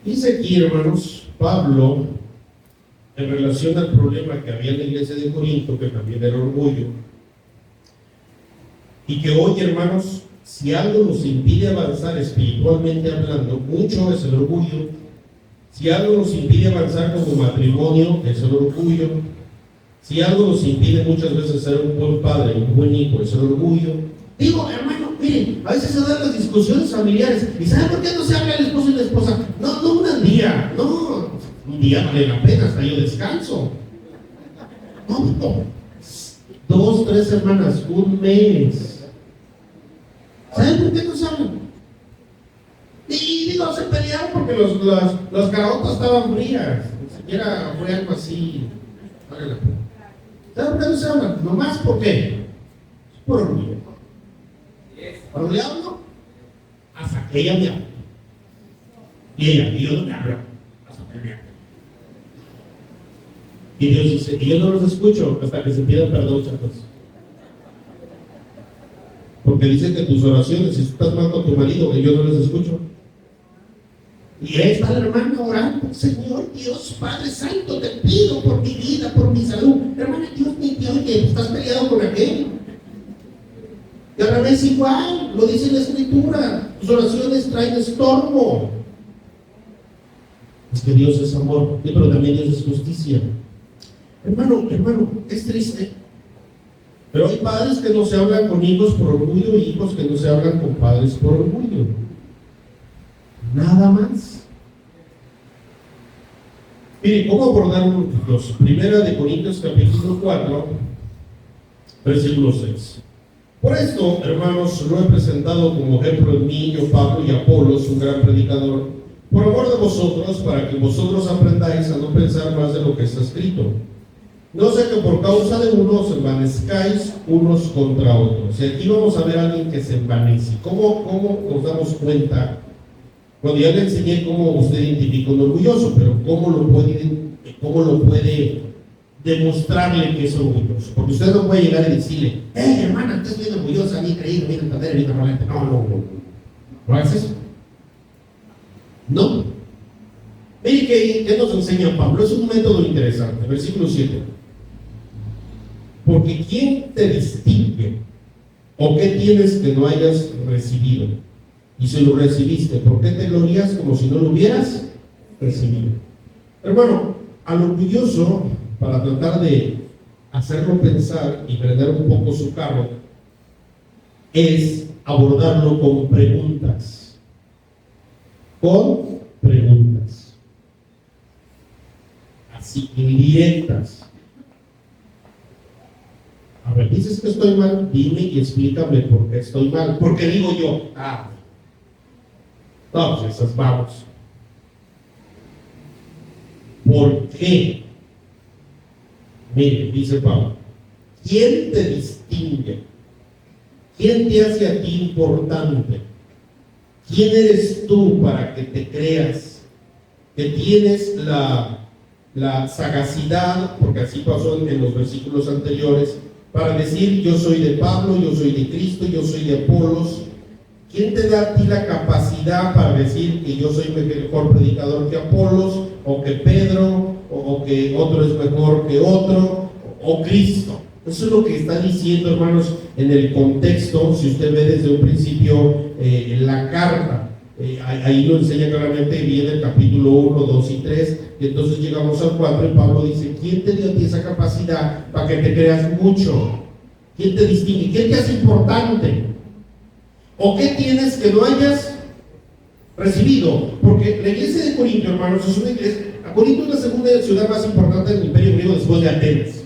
Dice aquí, hermanos, Pablo, en relación al problema que había en la iglesia de Corinto, que también era orgullo, y que hoy, hermanos, si algo nos impide avanzar espiritualmente hablando, mucho es el orgullo. Si algo nos impide avanzar como matrimonio, es el orgullo. Si algo nos impide muchas veces ser un buen padre, un buen hijo, es el orgullo. Digo, hermano, miren, a veces se dan las discusiones familiares. ¿Y saben por qué no se habla el esposo y la esposa? No un día, no. Un día vale la pena, hasta yo descanso. No. 2, 3 semanas, un mes. ¿Saben por qué no se hablan? Y digo, se pelearon porque los caraotas estaban frías. Ni siquiera fue algo así. ¿Saben por qué no se hablan? Nomás ¿por qué? Por orgullo. Cuando le hablo, hasta que ella me habla. Y yo no me hablo, hasta que me habla. Y Dios dice, y yo no los escucho hasta que se pidan perdón, chicos. Porque dice que tus oraciones, si tú estás mal con tu marido, que yo no les escucho. Y ahí está la hermana orando, Señor Dios, Padre Santo, te pido por mi vida, por mi salud. Hermana, Dios ni te oye, estás peleado con aquel. Y al revés igual, lo dice la Escritura, tus oraciones traen estorbo. Es que Dios es amor, sí, pero también Dios es justicia. Hermano, es triste. Pero hay padres que no se hablan con hijos por orgullo y hijos que no se hablan con padres por orgullo. Nada más. Mire, ¿cómo abordar los? Primera de Corintios capítulo 4, versículo 6. Por esto, hermanos, lo he presentado como ejemplo en mí, yo, Pablo y Apolos, un gran predicador, por amor de vosotros, para que vosotros aprendáis a no pensar más de lo que está escrito. No sé que por causa de uno os envanezcáis unos contra otros. Y aquí vamos a ver a alguien que se envanece. ¿Cómo nos damos cuenta? Cuando ya le enseñé cómo usted identifica un orgulloso, pero ¿cómo lo puede demostrarle que es orgulloso? Porque usted no puede llegar y decirle, hermana, usted es bien orgullosa, bien creído, bien entender, bien arrogante. No. ¿No haces eso? No. Mire que nos enseña Pablo, es un método interesante. Versículo 7. Porque ¿quién te distingue? ¿O qué tienes que no hayas recibido? Y si lo recibiste, ¿por qué te glorías como si no lo hubieras recibido? Hermano, al orgulloso, para tratar de hacerlo pensar y prender un poco su carro, es abordarlo con preguntas. Con preguntas. Así, indirectas. A ver, dices que estoy mal, dime y explícame por qué estoy mal. Porque digo yo, no, pues esas vamos. ¿Por qué? Mire, dice Pablo, ¿quién te distingue? ¿Quién te hace a ti importante? ¿Quién eres tú para que te creas que tienes la sagacidad, porque así pasó en los versículos anteriores, para decir yo soy de Pablo, yo soy de Cristo, yo soy de Apolos? ¿Quién te da a ti la capacidad para decir que yo soy mejor predicador que Apolos, o que Pedro, o que otro es mejor que otro, o Cristo? Eso es lo que está diciendo, hermanos, en el contexto. Si usted ve desde un principio la carta, ahí lo enseña claramente, viene el capítulo 1, 2 y 3, y entonces llegamos al 4 y Pablo dice, ¿quién te dio a ti esa capacidad para que te creas mucho? ¿Quién te distingue? ¿Quién te hace importante? ¿O qué tienes que no hayas recibido? Porque la iglesia de Corinto, hermanos, es una iglesia. Corinto es la segunda ciudad más importante del imperio griego después de Atenas.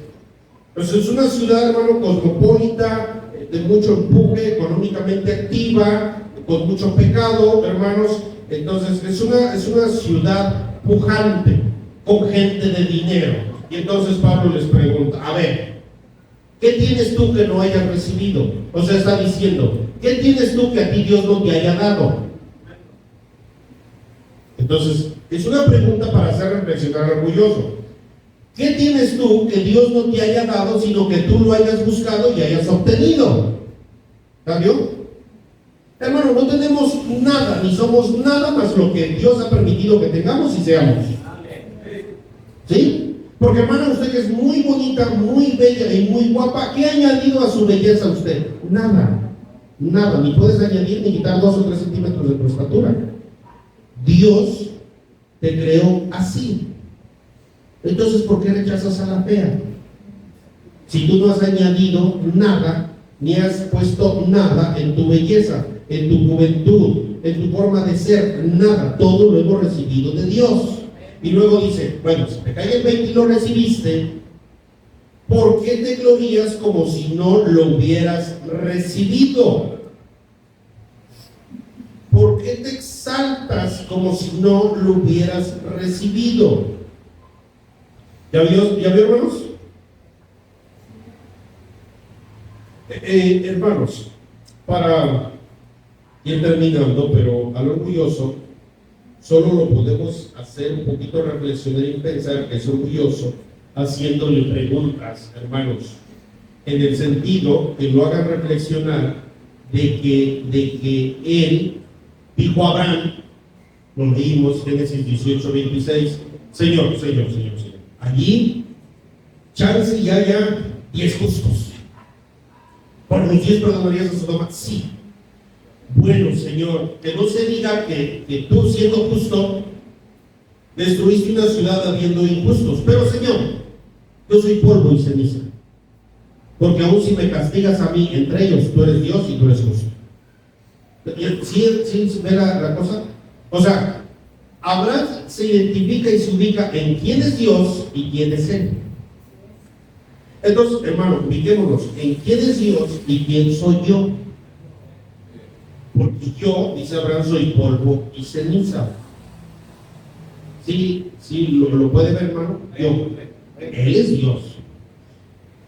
Entonces es una ciudad, hermano, cosmopolita, de mucho empuje, económicamente activa, con mucho pecado, hermanos. Entonces es una ciudad pujante, con gente de dinero. Y entonces Pablo les pregunta, a ver, ¿qué tienes tú que no hayas recibido? O sea, está diciendo, ¿qué tienes tú que a ti Dios no te haya dado? Entonces, es una pregunta para hacer reflexionar al orgulloso. ¿Qué tienes tú que Dios no te haya dado, sino que tú lo hayas buscado y hayas obtenido? ¿Cambió? Hermano, no tenemos nada, ni somos nada más lo que Dios ha permitido que tengamos y seamos. ¿Sí? Porque, hermana, usted que es muy bonita, muy bella y muy guapa, ¿qué ha añadido a su belleza usted? Nada, ni puedes añadir ni quitar 2 o 3 centímetros de tu estatura. Dios te creó así. Entonces, ¿por qué rechazas a la fea? Si tú no has añadido nada, ni has puesto nada en tu belleza, en tu juventud, en tu forma de ser, nada, todo lo hemos recibido de Dios. Y luego dice, bueno, si te cae el 20 y lo recibiste, ¿por qué te glorías como si no lo hubieras recibido? ¿Por qué te exaltas como si no lo hubieras recibido? ¿Ya vio, hermanos? Hermanos, para ir terminando, pero al orgulloso solo lo podemos hacer un poquito reflexionar y pensar que es orgulloso haciéndole preguntas, hermanos, en el sentido que lo hagan reflexionar de que él dijo a Abraham, lo leímos Génesis 18:26, Señor, allí chance y haya 10 justos. ¿Por los 10 perdonarías a Sodoma? Sí. Bueno, Señor, que no se diga que tú, siendo justo, destruiste una ciudad habiendo injustos. Pero, Señor, yo soy polvo y ceniza. Porque aún si me castigas a mí, entre ellos, tú eres Dios y tú eres justo. ¿Sí ve la cosa? O sea, Abraham se identifica y se ubica en quién es Dios y quién es Él. Entonces, hermano, ubiquémonos en quién es Dios y quién soy yo. Porque yo, dice Abraham, soy polvo y ceniza. Sí, lo puede ver, hermano. Yo, Él es Dios.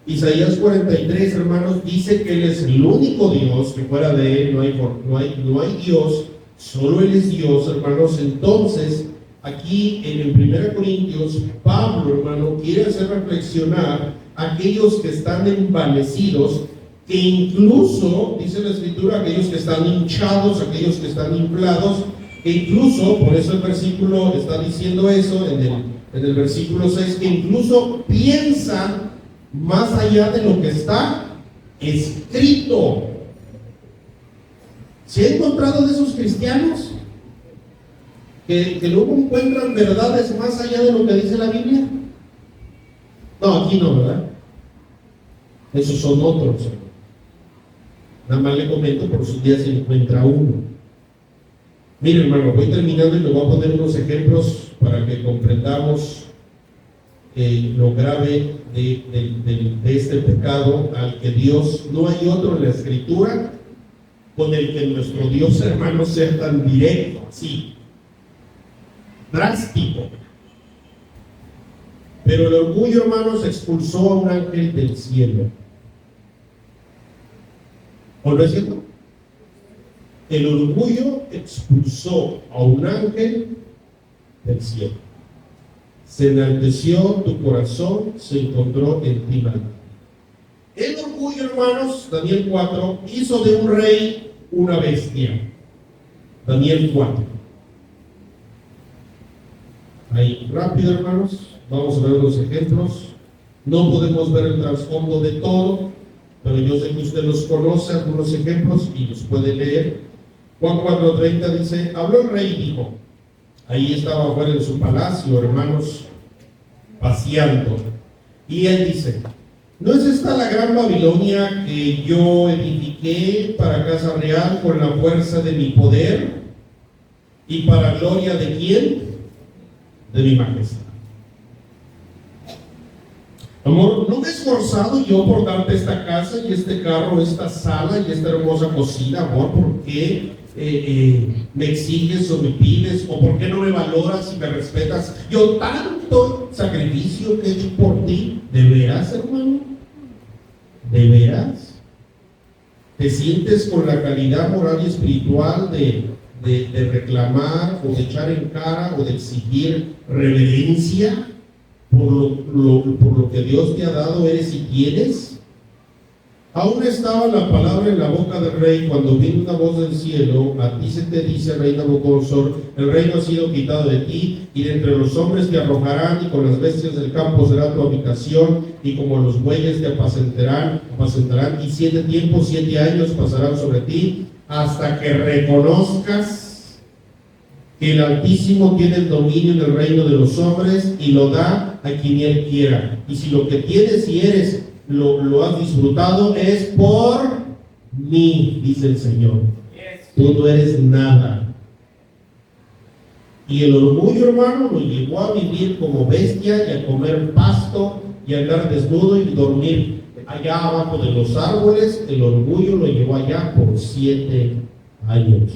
Isaías 43, hermanos, dice que Él es el único Dios, que fuera de Él no hay Dios, solo Él es Dios, hermanos. Entonces, aquí en 1 Corintios, Pablo, hermano, quiere hacer reflexionar a aquellos que están envanecidos, que incluso, dice la Escritura, aquellos que están hinchados, aquellos que están inflados, que incluso, por eso el versículo está diciendo eso, en el versículo 6, que incluso piensan más allá de lo que está escrito. ¿Se ha encontrado de esos cristianos que luego encuentran verdades más allá de lo que dice la Biblia? No, aquí no, ¿verdad? Esos son otros. Nada más le comento por sus días se encuentra uno. Mire, hermano, voy terminando y le voy a poner unos ejemplos para que comprendamos lo grave de este pecado al que Dios, no hay otro en la Escritura con el que nuestro Dios, hermano, sea tan directo, así, drástico. Pero el orgullo, hermanos, expulsó a un ángel del cielo. ¿O no es cierto? El orgullo expulsó a un ángel del cielo. Se enalteció tu corazón, se encontró en ti mal. El orgullo, hermanos, Daniel 4, hizo de un rey una bestia. Daniel 4. Ahí, rápido, hermanos, vamos a ver los ejemplos. No podemos ver el trasfondo de todo, pero yo sé que usted los conoce, algunos ejemplos, y los puede leer. Juan 4:30 dice, habló el rey y dijo, ahí estaba afuera en su palacio, hermanos, paseando. Y él dice, ¿no es esta la gran Babilonia que yo edifiqué para casa real con la fuerza de mi poder? ¿Y para gloria de quién? De mi majestad. Amor, ¿no me he esforzado yo por darte esta casa y este carro, esta sala y esta hermosa cocina, amor? ¿Por qué me exiges o me pides? ¿O por qué no me valoras y me respetas? Yo tanto sacrificio que he hecho por ti. ¿De veras, hermano? ¿De veras? ¿Te sientes con la calidad moral y espiritual de reclamar o de echar en cara o de exigir reverencia por lo que Dios te ha dado, eres y tienes? Aún estaba la palabra en la boca del rey cuando vino una voz del cielo, a ti se te dice, rey Nabucodonosor, el reino ha sido quitado de ti, y de entre los hombres te arrojarán, y con las bestias del campo será tu habitación, y como los bueyes te apacentarán, y 7 tiempos, 7 años pasarán sobre ti, hasta que reconozcas que el Altísimo tiene el dominio en el reino de los hombres, y lo da a quien él quiera. Y si lo que tienes y eres lo has disfrutado, es por mí, dice el Señor. Tú no eres nada. Y el orgullo, hermano, lo llevó a vivir como bestia y a comer pasto y a andar desnudo y dormir allá abajo de los árboles. El orgullo lo llevó allá por 7 años.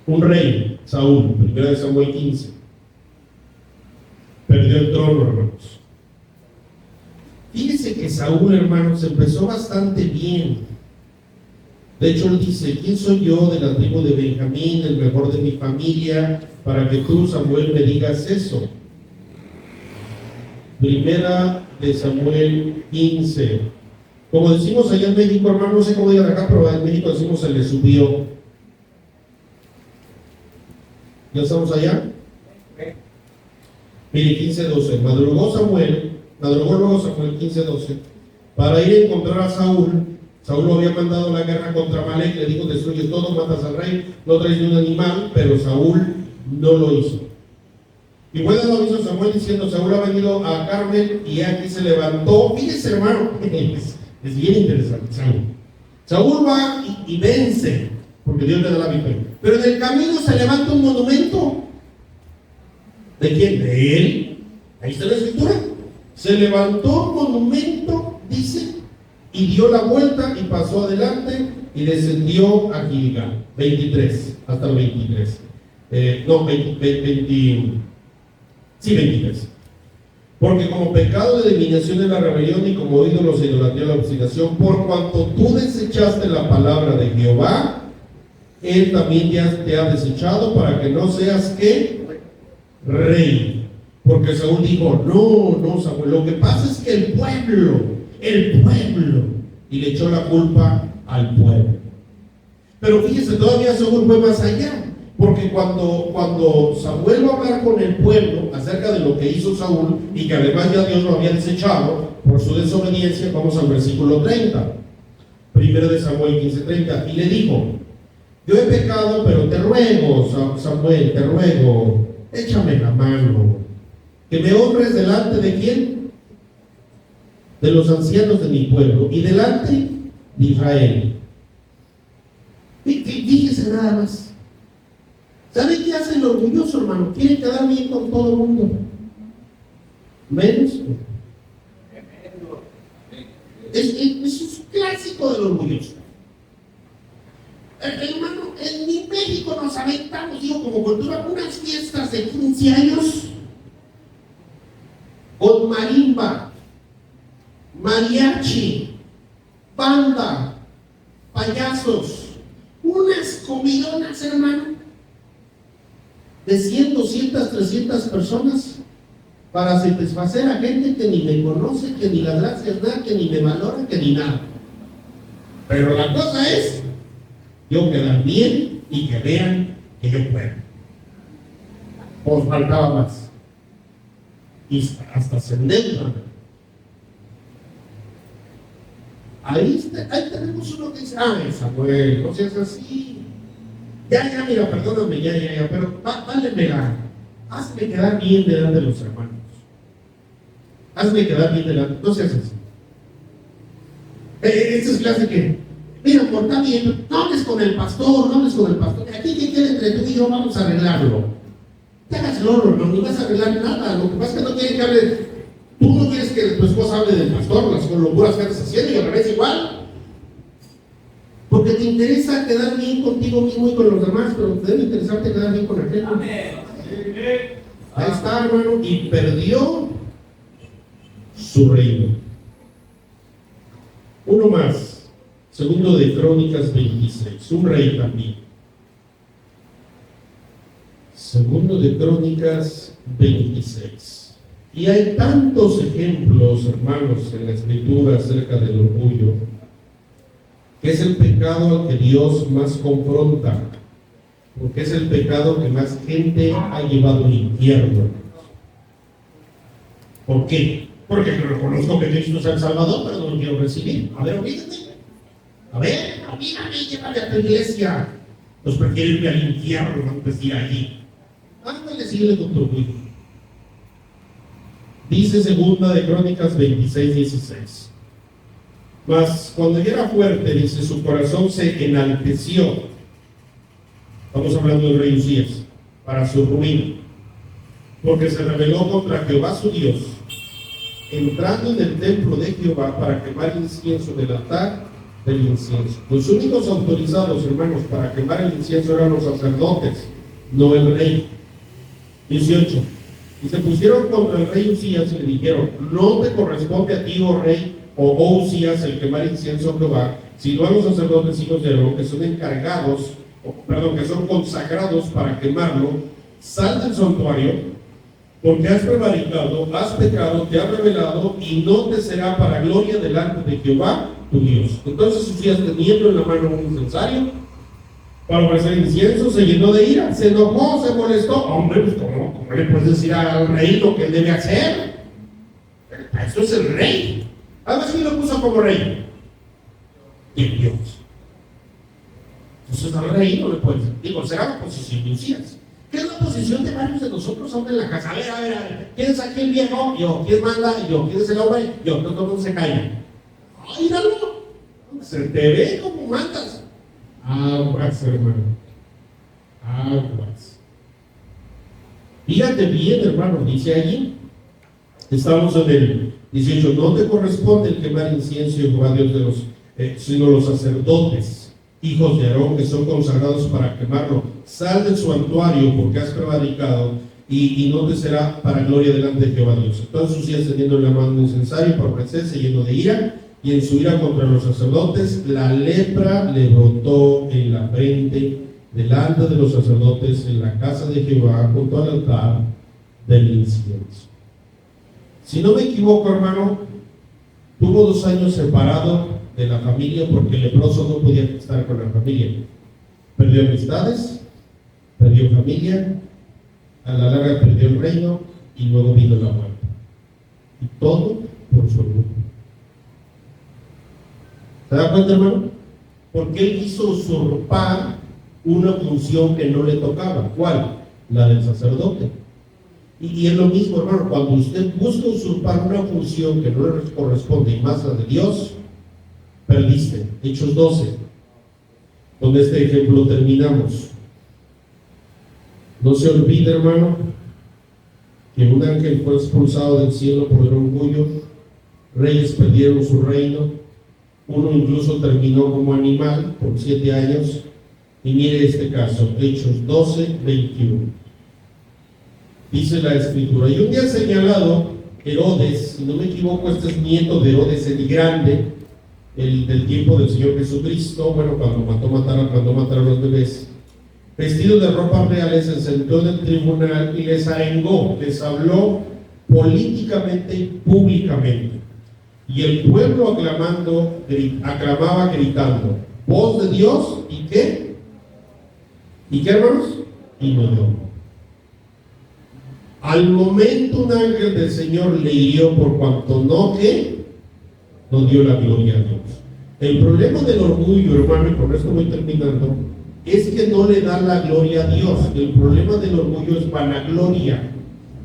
Un rey, Saúl, 1 Samuel 15, perdió el trono, hermanos. Fíjese que Saúl, hermanos, empezó bastante bien. De hecho, él dice, ¿quién soy yo de la tribu de Benjamín, el mejor de mi familia, para que tú, Samuel, me digas eso? Primera de Samuel 15. Como decimos allá en México, hermano, no sé cómo digan acá, pero en México decimos se le subió. ¿Ya estamos allá? Mire, 15:12. Madrugó luego Samuel 15:12, para ir a encontrar a Saúl. Saúl lo había mandado a la guerra contra Amalek, le dijo: destruyes todo, matas al rey, no traes ni un animal, pero Saúl no lo hizo. Y fue dado aviso a Samuel diciendo: Saúl ha venido a Carmel, y aquí se levantó. Fíjese, hermano, es bien interesante. Saúl va y vence, porque Dios le da la victoria. Pero en el camino se levanta un monumento. ¿De quién? De él. Ahí está la escritura. Se levantó un monumento, dice, y dio la vuelta y pasó adelante y descendió a Gilgal. 23, hasta el 23. Sí, 23. Porque como pecado de adivinación en la rebelión y como ídolos e idolatría en la obstinación, por cuanto tú desechaste la palabra de Jehová, él también te ha desechado para que no seas ¿qué? Rey. Porque Saúl dijo: no, Samuel, lo que pasa es que el pueblo, y le echó la culpa al pueblo. Pero fíjese, todavía Saúl fue más allá, porque cuando Samuel va a hablar con el pueblo acerca de lo que hizo Saúl, y que además ya Dios lo había desechado por su desobediencia, vamos al versículo 30, primero de Samuel 15:30, y le dijo: yo he pecado, pero te ruego, Samuel, te ruego, échame la mano, que me honres delante de ¿quién? De los ancianos de mi pueblo y delante de Israel. Fíjese nada más. ¿Sabe qué hace el orgulloso, hermano? Quiere quedar bien con todo el mundo, menos. Es un clásico del orgulloso. Hermano, en mi México nos aventamos, como cultura, unas fiestas de 15 años con marimba, mariachi, banda, payasos, unas comidonas, hermano, de 100, 200, 300 personas, para satisfacer a gente que ni me conoce, que ni las gracias da, que ni me valora, que ni nada. Pero la cosa es yo quedar bien y que vean que yo puedo. Os faltaba más. Y hasta se endeudan. Ahí tenemos uno que dice: Samuel, no seas así. Ya, mira, perdóname, ya, pero válemela. Hazme quedar bien delante de los hermanos. Hazme quedar bien delante, no seas así. Esta es clase que, mira, porta bien, no hables con el pastor. Aquí que quede entre tú y yo, vamos a arreglarlo. Te hagas el oro, no vas a arreglar nada. Lo que pasa es que no quieren que hable. Tú no quieres que tu esposa hable del pastor, las locuras que andas haciendo, y al revés igual. Porque te interesa quedar bien contigo mismo y con los demás, pero te debe interesarte quedar bien con aquel. Ahí está, hermano, y perdió su reino. Uno más, segundo de Crónicas 26, un rey también. Segundo de Crónicas 26. Y hay tantos ejemplos, hermanos, en la Escritura acerca del orgullo, que es el pecado al que Dios más confronta, porque es el pecado que más gente ha llevado al infierno. ¿Por qué? Porque reconozco que Cristo es el Salvador, pero no lo quiero recibir. A ver, olvídate. Olvídame, llévame a tu iglesia. Los prefiero irme al infierno antes de ir allí. Ándale, síguele con tu orgullo. Dice segunda de Crónicas 26:16. Mas cuando ya era fuerte, dice, su corazón se enalteció. Estamos hablando del rey Usías, para su ruina, porque se rebeló contra Jehová su Dios, entrando en el templo de Jehová para quemar incienso en el altar del incienso. Los únicos autorizados, hermanos, para quemar el incienso eran los sacerdotes, no el rey. 18. Y se pusieron contra el rey Usías y le dijeron: no te corresponde a ti, oh rey, o Usías, el quemar incienso a Jehová, sino a los sacerdotes hijos de Aarón, que son que son consagrados para quemarlo. Sal del santuario, porque has prevaricado, has pecado, te has revelado, y no te será para gloria delante de Jehová tu Dios. Entonces Usías, teniendo en la mano un incensario para ofrecer incienso, se llenó de ira, se enojó, se molestó. Hombre, pues ¿cómo le puedes decir al rey lo que él debe hacer? Eso es el rey. A ver si lo puso como rey. Y Dios. Entonces al rey no le puedes decir. Digo, será la posición de Usías. ¿Qué es la posición de varios de nosotros ahora en la casa? A ver. ¿Quién es aquí el viejo? Yo. ¿Quién manda? Yo. ¿Quién es el hombre? Yo. No, todo el mundo se calla. ¡Ay, míralo! Se te ve como mandas. Aguas, hermano. Aguas. Fíjate bien, hermano, dice allí. Estamos en el 18. No te corresponde el quemar incienso, Jehová Dios de los, sino los sacerdotes, hijos de Aarón, que son consagrados para quemarlo. Sal del santuario, porque has prevaricado, y no te será para gloria delante de Jehová Dios. Entonces Usías, teniendo en la mano un incensario para ofrecerse, lleno de ira, y en su ira contra los sacerdotes, la lepra le brotó en la frente delante de los sacerdotes en la casa de Jehová, junto al altar del incienso. Si no me equivoco, hermano, tuvo 2 años separado de la familia porque el leproso no podía estar con la familia. Perdió amistades, perdió familia, a la larga perdió el reino y luego vino la muerte. Y todo por su orgullo. ¿Se da cuenta, hermano? Porque él quiso usurpar una función que no le tocaba. ¿Cuál? La del sacerdote. Y es lo mismo, hermano, cuando usted busca usurpar una función que no le corresponde y más la de Dios, perdiste. Hechos 12. Con este ejemplo terminamos. No se olvide, hermano, que un ángel fue expulsado del cielo por el orgullo, reyes perdieron su reino, uno incluso terminó como animal por 7 años, y mire este caso, Hechos 12, 21. Dice la Escritura, y un día señalado, Herodes, si no me equivoco, este es nieto de Herodes el Grande, el del tiempo del Señor Jesucristo, bueno, cuando mataron a los bebés, vestido de ropas reales, se sentó en el tribunal y les arengó, les habló políticamente y públicamente. Y el pueblo aclamaba gritando, voz de Dios, ¿y qué? ¿Y qué, hermanos? Y no de hombre. Al momento un ángel del Señor le hirió por cuanto no dio la gloria a Dios. El problema del orgullo, hermano, y con esto voy terminando, es que no le da la gloria a Dios. El problema del orgullo es vanagloria.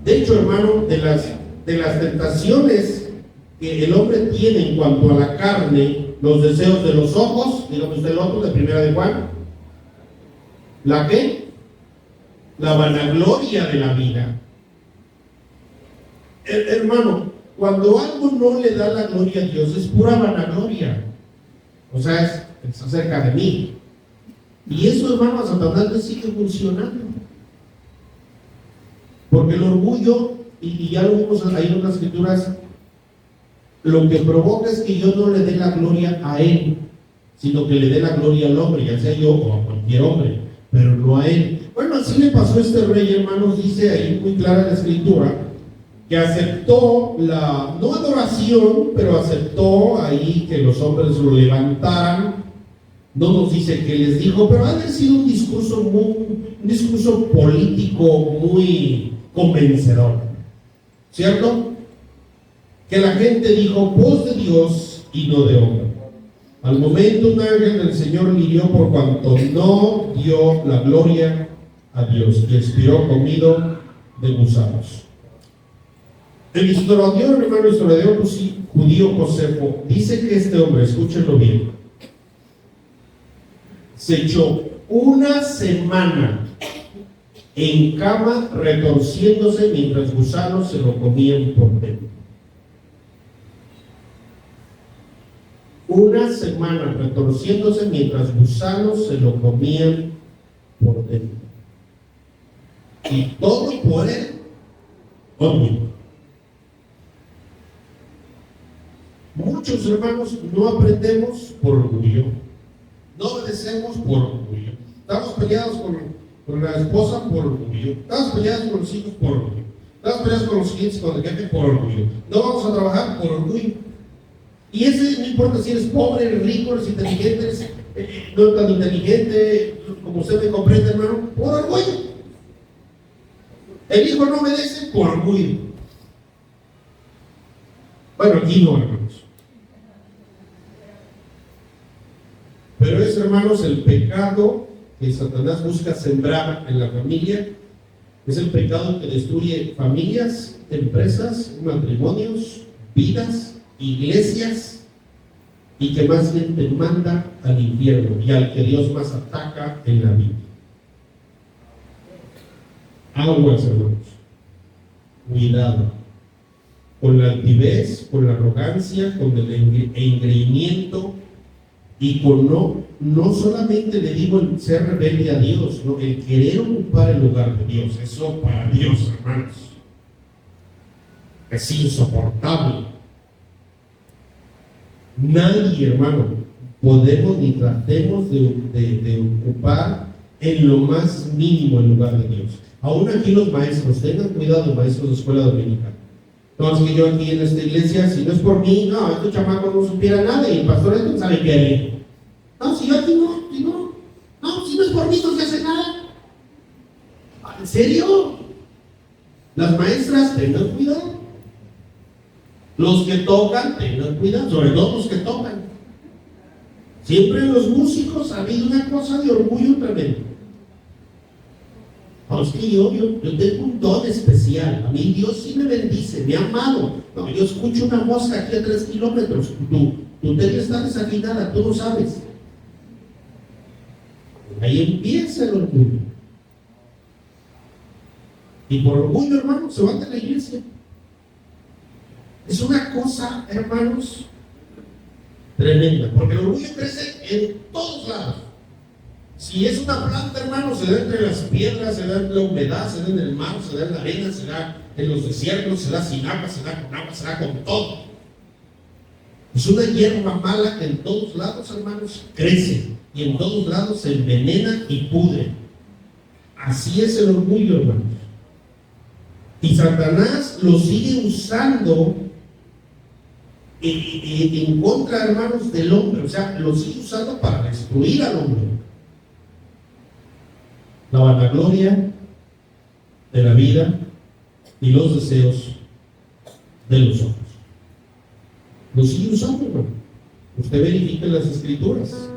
De hecho, hermano, de las tentaciones que el hombre tiene en cuanto a la carne, los deseos de los ojos, dígame usted el otro, de Primera de Juan, ¿la qué? La vanagloria de la vida. Hermano, cuando algo no le da la gloria a Dios, es pura vanagloria. O sea, es acerca de mí. Y eso, hermano, a Satanás le sigue funcionando. Porque el orgullo, y ya lo vimos ahí en las escrituras, lo que provoca es que yo no le dé la gloria a él, sino que le dé la gloria al hombre, ya sea yo o a cualquier hombre, pero no a él. Bueno, así le pasó a este rey, hermanos, dice ahí muy clara la escritura, que aceptó no adoración, pero aceptó ahí que los hombres lo levantaran. No nos dice qué les dijo, pero ha de sido un discurso político muy convencedor, ¿cierto? Que la gente dijo, voz de Dios y no de hombre. Al momento un ángel del Señor le hirió por cuanto no dio la gloria a Dios y expiró comido de gusanos. El historiador, hermano, historiador judío Josefo, dice que este hombre, escúchenlo bien, se echó 1 semana en cama retorciéndose mientras gusanos se lo comían por dentro. 1 semana retorciéndose mientras gusanos se lo comían por dentro. Y todo por el orgullo. Muchos hermanos no aprendemos por orgullo, no obedecemos por orgullo, estamos peleados con la esposa por orgullo, estamos peleados con los hijos por orgullo, Las peleas con los clientes, con el jefe, por orgullo. No vamos a trabajar por orgullo. Y ese no importa si eres pobre, eres rico, eres inteligente, eres no tan inteligente, como usted me comprende, hermano, por orgullo. El hijo no obedece por orgullo. Bueno, aquí no, hermanos. Pero es, hermanos, el pecado que Satanás busca sembrar en la familia. Es el pecado que destruye familias, empresas, matrimonios, vidas, iglesias, y que más bien te manda al infierno y al que Dios más ataca en la vida. Aguas, hermanos. Cuidado. Con la altivez, con la arrogancia, con el engreimiento y con no solamente le digo el ser rebelde a Dios, no, el querer ocupar el lugar de Dios. Eso para Dios, hermanos, es insoportable. Nadie, hermano, podemos ni tratemos de ocupar en lo más mínimo el lugar de Dios. Aún aquí los maestros, tengan cuidado, maestros de escuela dominical. Entonces, que yo aquí en esta iglesia, si no es por mí, no, estos chamacos no supiera nada y el pastor no sabe qué haré. No, si yo aquí no, si no es por mí no se hace nada. ¿En serio? Las maestras, tengan cuidado. Los que tocan, tengan cuidado, sobre todo los que tocan. Siempre en los músicos ha habido una cosa de orgullo tremendo. No, es que yo tengo un don especial. A mí Dios sí me bendice, me ha amado. No, yo escucho una mosca aquí a 3 kilómetros. Tu tele está desafinada, tú no sabes. Ahí empieza el orgullo. Y por orgullo, hermanos, se van de la iglesia. Es una cosa, hermanos, tremenda. Porque el orgullo crece en todos lados. Si es una planta, hermano, se da entre las piedras, se da en la humedad, se da en el mar, se da en la arena, se da en los desiertos, se da sin agua, se da con agua, se da con todo. Es una hierba mala que en todos lados, hermanos, crece y en todos lados se envenena y pudre. Así es el orgullo, hermanos. Y Satanás lo sigue usando en contra, hermanos, del hombre. O sea, lo sigue usando para destruir al hombre. La vanagloria de la vida y los deseos de los hombres. Lo sigue usando, hermano. Usted verifica las escrituras.